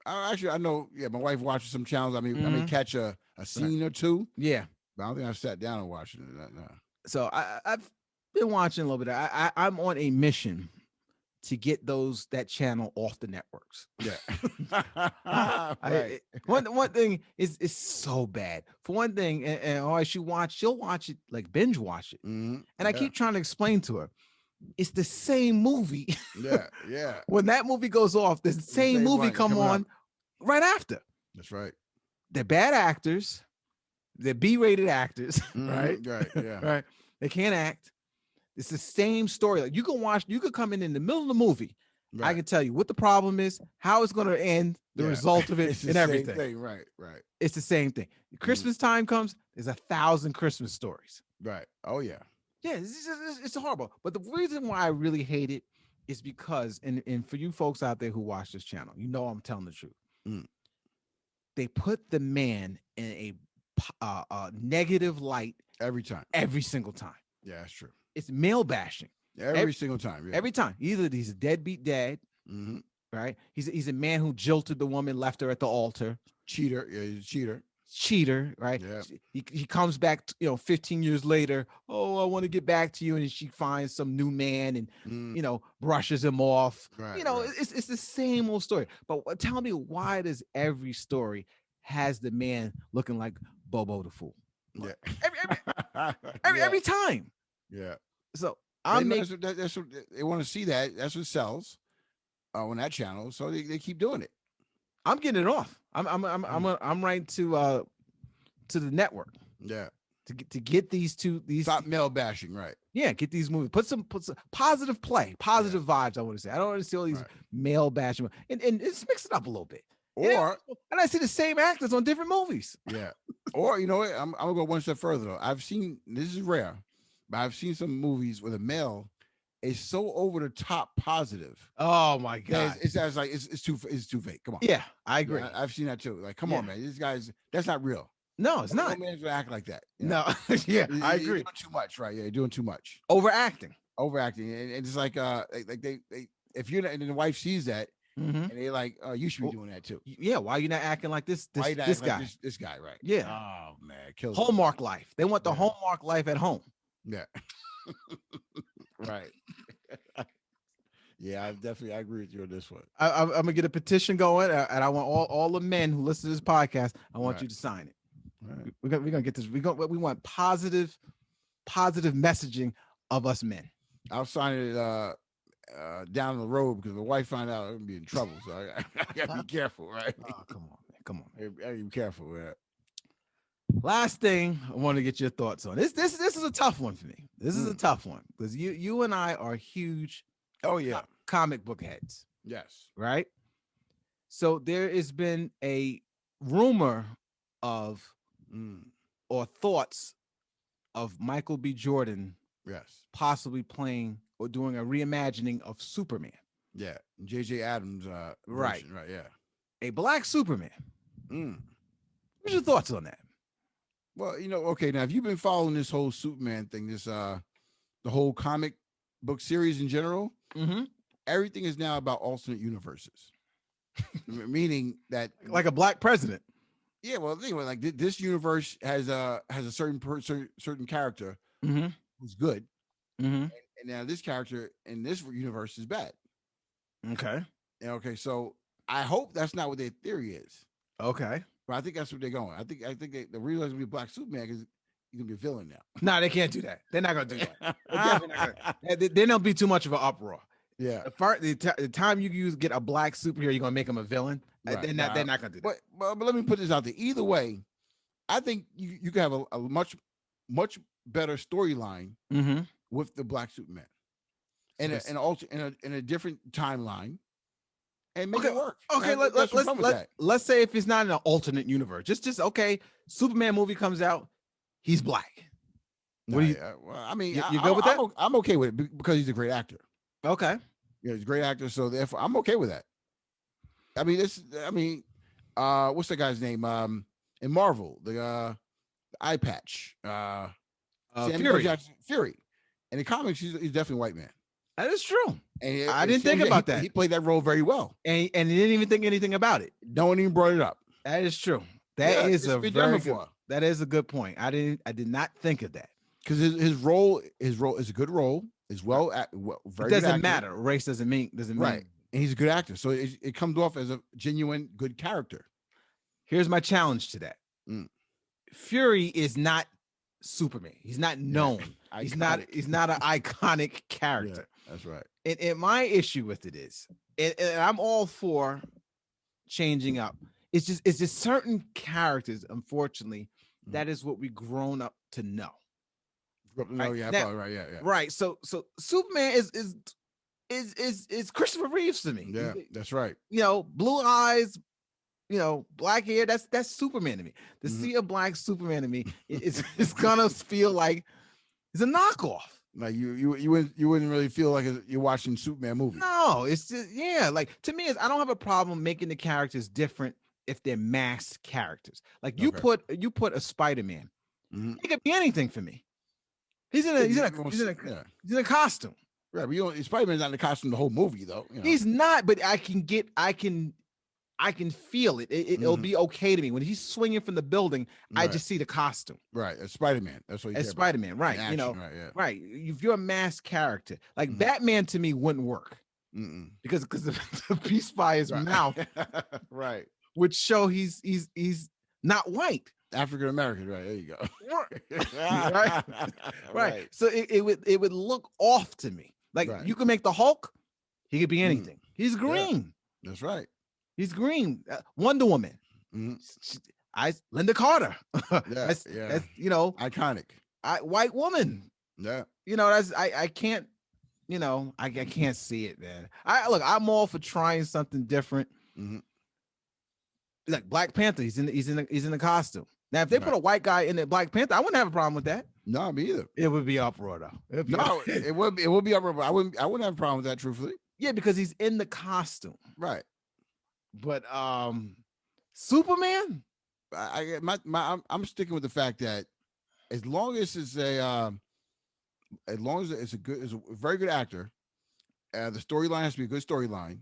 S2: I know. Yeah, my wife watches some channels. I may catch a scene or two. Yeah, but I don't think I've sat down and watched it. No.
S1: So I've been watching a little bit. I'm on a mission to get that channel off the networks.
S2: Yeah.
S1: Right. One thing is so bad. For one thing, and she'll watch it like binge watch it. And I keep trying to explain to her. it's the same movie.
S2: Yeah.
S1: When that movie goes off, the same movie come on right after.
S2: That's right.
S1: They're bad actors. They're B-rated actors, right?
S2: Right. Yeah.
S1: Right. They can't act. It's the same story. Like you could come in the middle of the movie. Right. I can tell you what the problem is, how it's going to end, the result of it, and everything.
S2: Same thing. Right.
S1: It's the same thing. Christmas time comes, there's 1,000 Christmas stories.
S2: Right. Oh, yeah.
S1: Yeah, it's horrible. But the reason why I really hate it is because, and for you folks out there who watch this channel, you know I'm telling the truth. They put the man in a negative light
S2: every time.
S1: Every single time.
S2: Yeah, that's true.
S1: It's male bashing.
S2: Every single time. Yeah.
S1: Every time. Either he's a deadbeat dad, right? He's a man who jilted the woman, left her at the altar.
S2: Cheater. Yeah, he's a cheater.
S1: Cheater, right? Yeah. He comes back, 15 years later. Oh, I want to get back to you, and she finds some new man and brushes him off. Right, it's the same old story. But tell me, why does every story has the man looking like Bobo the Fool?
S2: Yeah,
S1: every time.
S2: Yeah.
S1: So
S2: that's what they want to see. That's what sells on that channel. So they keep doing it.
S1: I'm getting it off. I'm writing to the network.
S2: Yeah.
S1: To get these
S2: stop male bashing, right?
S1: Yeah, get these movies. Put some positive play, positive vibes. I want to say. I don't want to see all these male bashing and just mix it up a little bit. And I see the same actors on different movies.
S2: Yeah. Or you know what? I'm gonna go one step further though. I've seen, this is rare, but I've seen some movies where the male is so over the top positive.
S1: Oh my god!
S2: It's too fake. Come on.
S1: Yeah, I agree.
S2: Yeah, I've seen that too. Like, come on, man. These guys, that's not real.
S1: No, it's not.
S2: No man's gonna act like that.
S1: No. Yeah, I agree.
S2: You're doing too much, right? Yeah, you're doing too much.
S1: Overacting,
S2: and it's like they if you're not, and the wife sees that. And they like, you should be doing that too.
S1: Yeah, why are you not acting like this guy?
S2: Like this guy, right?
S1: Yeah.
S2: Oh man, kills
S1: Hallmark life. They want the Hallmark life at home.
S2: Yeah. Right. Yeah, I agree with you on this one.
S1: I'm gonna get a petition going, and I want all the men who listen to this podcast. I want you to sign it. Right. We're gonna get this. We want positive messaging of us men.
S2: I'll sign it down the road because the wife find out I'm gonna be in trouble. So I gotta be careful, right?
S1: Oh, come on, man.
S2: I gotta be careful with that.
S1: Last thing I want to get your thoughts on. This is a tough one for me. This is a tough one because you and I are huge comic book heads.
S2: Yes.
S1: Right? So there has been a rumor of or thoughts of Michael B. Jordan possibly playing or doing a reimagining of Superman.
S2: Yeah. J.J. Abrams
S1: right.
S2: Version, right, yeah.
S1: A black Superman. What's your thoughts on that?
S2: Well, okay, now if you've been following this whole Superman thing, this the whole comic book series in general, everything is now about alternate universes. Meaning that
S1: like a black president.
S2: Yeah, well, anyway, like this universe has a certain character who's good, and now this character in this universe is bad.
S1: Okay.
S2: Okay, so I hope that's not what their theory is.
S1: Okay.
S2: But I think that's where they're going. I think the reason it's gonna be Black Superman because he's gonna be a villain now.
S1: No, they can't do that. They're not gonna do that. Then there'll be too much of an uproar.
S2: Yeah.
S1: The time you get a black superhero, you're gonna make him a villain. Right. They're not gonna do that.
S2: But let me put this out there. Either way, I think you can have a much better storyline with the Black Superman, in a different timeline, and make it work.
S1: Okay, let's say if it's not in an alternate universe, just okay. Superman movie comes out, he's black.
S2: What do you? Well, I mean,
S1: you go with that?
S2: I'm okay with it because he's a great actor.
S1: Okay.
S2: Yeah, he's a great actor, so therefore I'm okay with that. I mean, what's the guy's name? In Marvel, the eye patch, Fury. In the comics, he's definitely a white man.
S1: That is true.
S2: And
S1: I didn't think about that.
S2: He played that role very well,
S1: and he didn't even think anything about it.
S2: No one even brought it up.
S1: That is true. That is a very good. That is a good point. I did not think of that
S2: because his role is a good role. Is very.
S1: It doesn't matter. Race doesn't mean
S2: right. And he's a good actor, so it comes off as a genuine good character.
S1: Here's my challenge to that: Fury is not Superman. He's not known. He's not an iconic character.
S2: Yeah, that's right.
S1: And my issue with it is, and I'm all for changing up. It's just certain characters, unfortunately, that is what we grown up to know.
S2: No, yeah, now, probably right. Yeah.
S1: Right. So Superman is Christopher Reeves to me.
S2: Yeah, that's right.
S1: Blue eyes, black hair. That's Superman to me. To see a black Superman to me, it's gonna feel like it's a knockoff.
S2: Like you wouldn't really feel like you're watching Superman movie.
S1: No, it's just like to me, I don't have a problem making the characters different if they're masked characters. Like you put a Spider-Man, he could be anything for me. He's in a costume.
S2: Right, but Spider-Man's not in the costume the whole movie though.
S1: He's not, but I can feel it. It'll be okay to me when he's swinging from the building. Right. I just see the costume.
S2: Right, as Spider-Man. That's what. As
S1: Spider-Man, right?
S2: Action,
S1: right. If you're a masked character, like Batman, to me wouldn't work because the piece by his mouth,
S2: right,
S1: would show he's not white.
S2: African American, right? There you
S1: go. right. So it would look off to me. Like you can make the Hulk, he could be anything. He's green.
S2: Yeah. That's right.
S1: He's green. Wonder Woman. Linda Carter. That's
S2: iconic.
S1: White woman.
S2: Yeah.
S1: That's I can't. I can't see it, man. I'm all for trying something different. Like Black Panther, he's in the costume. Now, if they put a white guy in the Black Panther, I wouldn't have a problem with that.
S2: No, me either.
S1: It would be uproar though.
S2: It would be uproar. I wouldn't have a problem with that, truthfully.
S1: Yeah, because he's in the costume.
S2: Right.
S1: But Superman,
S2: I'm sticking with the fact that as long as it's a very good actor, the storyline has to be a good storyline,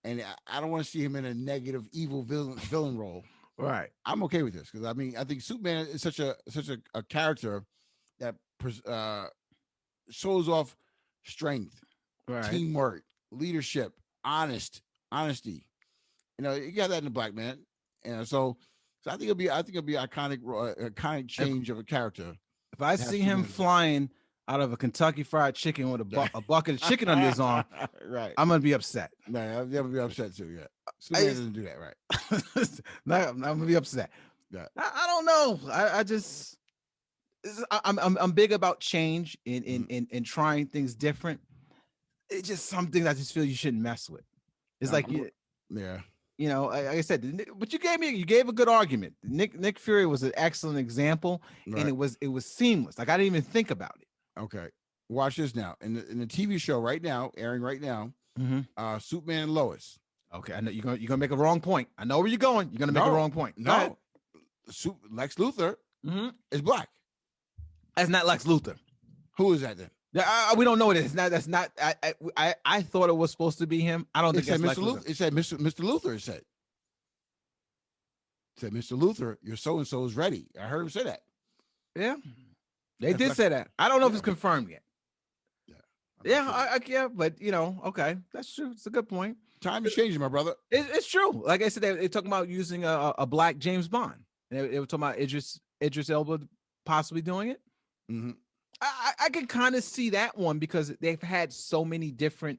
S2: and I don't want to see him in a negative, evil villain role.
S1: Right.
S2: I'm okay with this because I think Superman is such a character that shows off strength, teamwork, leadership, honesty. You got that in the black man, and so I think it'll be iconic change of a character.
S1: If I see him flying out of a Kentucky Fried Chicken with a bucket of chicken under his arm,
S2: right,
S1: I'm gonna be upset.
S2: No, I'm gonna be upset too. Yeah, Superman doesn't do that, right?
S1: No, I'm gonna be upset.
S2: Yeah.
S1: I don't know. I'm big about change and trying things different. It's just something I just feel you shouldn't mess with. It's like like I said, but you gave a good argument. Nick Fury was an excellent example, and it was seamless. Like I didn't even think about it.
S2: Okay, watch this now. In the TV show airing right now, Superman and Lois.
S1: Okay, I know you're gonna make a wrong point. I know where you're going. You're gonna make a wrong point.
S2: No, Lex Luthor is black.
S1: That's not Lex Luthor.
S2: Who is that then?
S1: We don't know it is. That's not. I thought it was supposed to be him. I don't think it's Mr. Luthor.
S2: It said Mr. Luthor. It said Mr. Luthor, your so and so is ready. I heard him say that.
S1: Yeah, they did say that. I don't know if it's confirmed yet. Yeah, but okay, that's true. It's a good point.
S2: Time is changing, my brother.
S1: It's true. Like I said, they're talking about using a black James Bond. They were talking about Idris Elba possibly doing it. I can kind of see that one because they've had so many different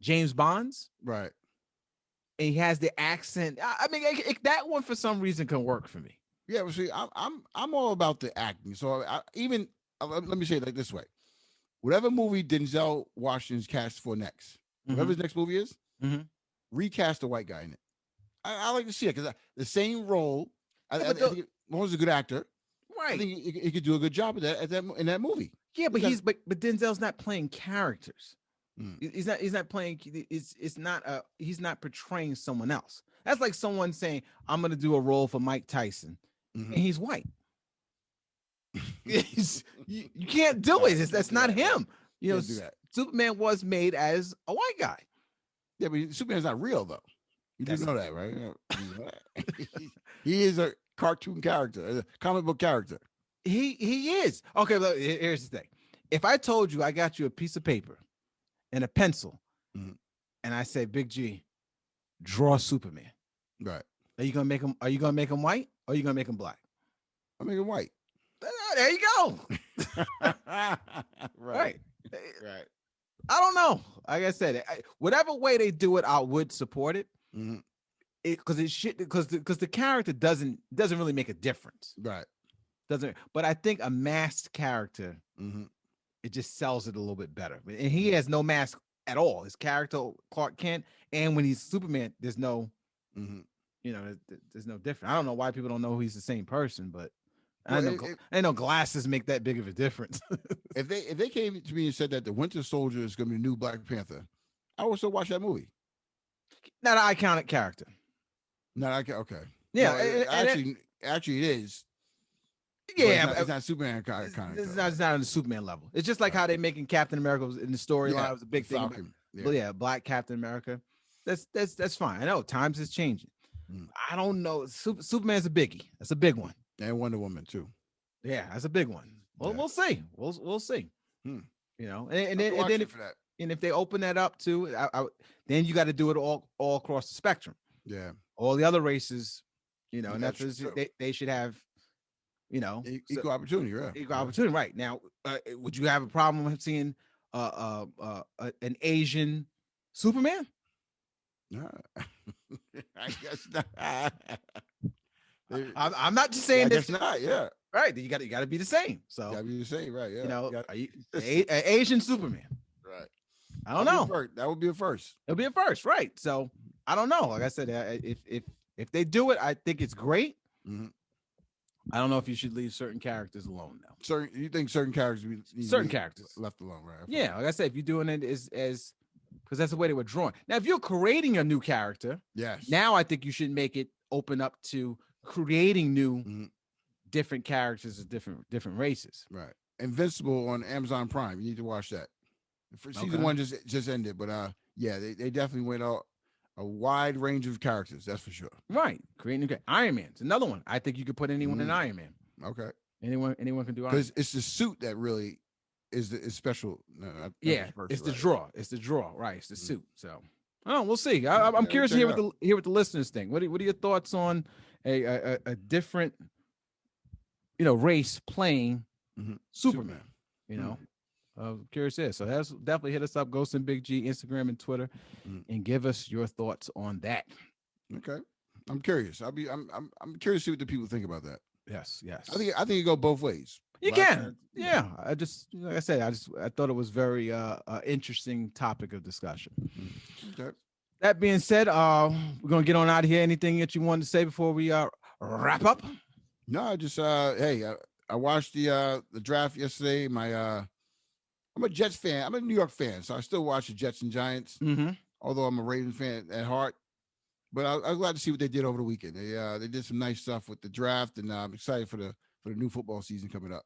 S1: James Bonds,
S2: right?
S1: And he has the accent. I mean, that one for some reason can work for me.
S2: Yeah, well, see, I'm all about the acting. So let me say it like this way: whatever movie Denzel Washington's cast for next, whatever his next movie is, recast a white guy in it. I like to see it because the same role. I think as long as he's a good actor.
S1: Right.
S2: I think he could do a good job in that movie.
S1: Yeah, but but Denzel's not playing characters. He's not playing. He's not portraying someone else. That's like someone saying, "I'm going to do a role for Mike Tyson," and he's white. You can't do it. That's not him. Superman was made as a white guy.
S2: Yeah, but Superman's not real though. You do know that, right? He is a cartoon character, a comic book character.
S1: He is. Okay, look, here's the thing. If I told you I got you a piece of paper and a pencil, and I say, Big G, draw Superman.
S2: Right.
S1: Are you gonna make him white or are you gonna make him black?
S2: I'll make him white.
S1: There you go.
S2: Right.
S1: I don't know. Like I said, whatever way they do it, I would support it.
S2: Mm-hmm.
S1: Because the character doesn't really make a difference.
S2: Right.
S1: Doesn't. But I think a masked character, it just sells it a little bit better. And he has no mask at all. His character Clark Kent, and when he's Superman, there's no, there's no difference. I don't know why people don't know he's the same person, but I know glasses make that big of a difference.
S2: if they came to me and said that the Winter Soldier is going to be the new Black Panther, I would still watch that movie.
S1: Not an iconic character.
S2: Okay.
S1: Yeah,
S2: no, actually, it is.
S1: Yeah,
S2: it's not Superman kind of.
S1: It's not on the Superman level. It's just like how they making Captain America in the storyline was a big thing.
S2: Falcon.
S1: But yeah, Black Captain America. That's fine. I know times is changing. I don't know. Superman's a biggie. That's a big one.
S2: And Wonder Woman too.
S1: Yeah, that's a big one. Well, we'll see. We'll see. You know, and then if they open that up too, then you got to do it all across the spectrum.
S2: Yeah,
S1: all the other races, and that's they should have.
S2: Equal opportunity, right?
S1: Equal opportunity, right? Now, would you have a problem with seeing an Asian Superman?
S2: No, I guess not.
S1: I'm not just saying this.
S2: Not, yeah.
S1: Right, you got to be the same. So
S2: got to be the same, right? Yeah.
S1: Are you an Asian Superman?
S2: Right.
S1: I don't know.
S2: That would be a first.
S1: It'll be a first, right? So I don't know. Like I said, if they do it, I think it's great. I don't know if you should leave certain characters alone now.
S2: You think certain characters left alone, right?
S1: Yeah, like I said, if you're doing it as because that's the way they were drawn. Now, if you're creating a new character,
S2: yes.
S1: Now I think you should make it open up to creating new, different characters of different races.
S2: Right. Invincible on Amazon Prime. You need to watch that. Season 1 just ended, but they definitely went out. A wide range of characters, that's for sure.
S1: Right, creating Iron Man's another one. I think you could put anyone in Iron Man.
S2: Okay,
S1: anyone can do Iron Man.
S2: Because it's the suit that really is special.
S1: It's the draw. It's the draw. Right, it's the suit. So, we'll see. I'm curious to hear what the listeners think. What are your thoughts on a different, race playing Superman? I'm curious there. So definitely hit us up, Ghost and Big G, Instagram and Twitter, and give us your thoughts on that.
S2: Okay, I'm curious. I'm curious to see what the people think about that.
S1: Yes.
S2: I think it go both ways.
S1: You can, yeah. I just, like I said, I thought it was very interesting topic of discussion.
S2: Okay.
S1: That being said, we're gonna get on out of here. Anything that you wanted to say before we wrap up?
S2: No, just hey, I watched the draft yesterday. I'm a Jets fan. I'm a New York fan, so I still watch the Jets and Giants. Although I'm a Ravens fan at heart, but I'm glad to see what they did over the weekend. They did some nice stuff with the draft, and I'm excited for the new football season coming up.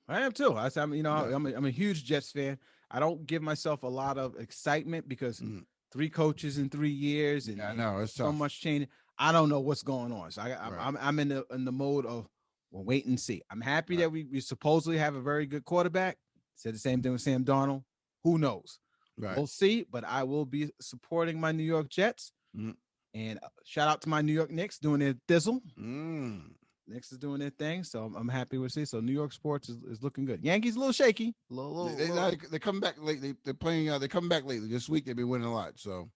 S1: I am too. I'm a huge Jets fan. I don't give myself a lot of excitement because 3 coaches in 3 years, and
S2: I know it's
S1: so
S2: tough.
S1: much change. I don't know what's going on, so I'm in the mode of wait and see. I'm happy that we supposedly have a very good quarterback. Said the same thing with Sam Darnold. Who knows?
S2: Right.
S1: We'll see, but I will be supporting my New York Jets. And shout out to my New York Knicks doing their thizzle. Knicks is doing their thing, so I'm happy with it. So New York sports is looking good. Yankees a little shaky.
S2: They come back lately. They're playing. They come back lately. This week they've been winning a lot. So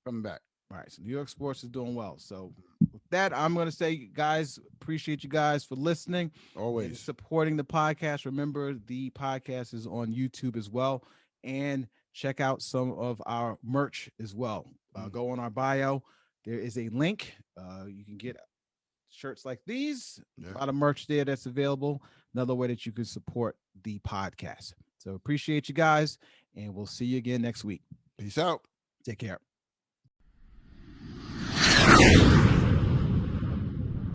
S2: coming back.
S1: Right. So New York sports is doing well. So with that, I'm going to say, guys, appreciate you guys for listening.
S2: Always
S1: supporting the podcast. Remember, the podcast is on YouTube as well. And check out some of our merch as well. Go on our bio. There is a link. You can get shirts like these. A lot of merch there that's available. Another way that you can support the podcast. So appreciate you guys. And we'll see you again next week.
S2: Peace out.
S1: Take care.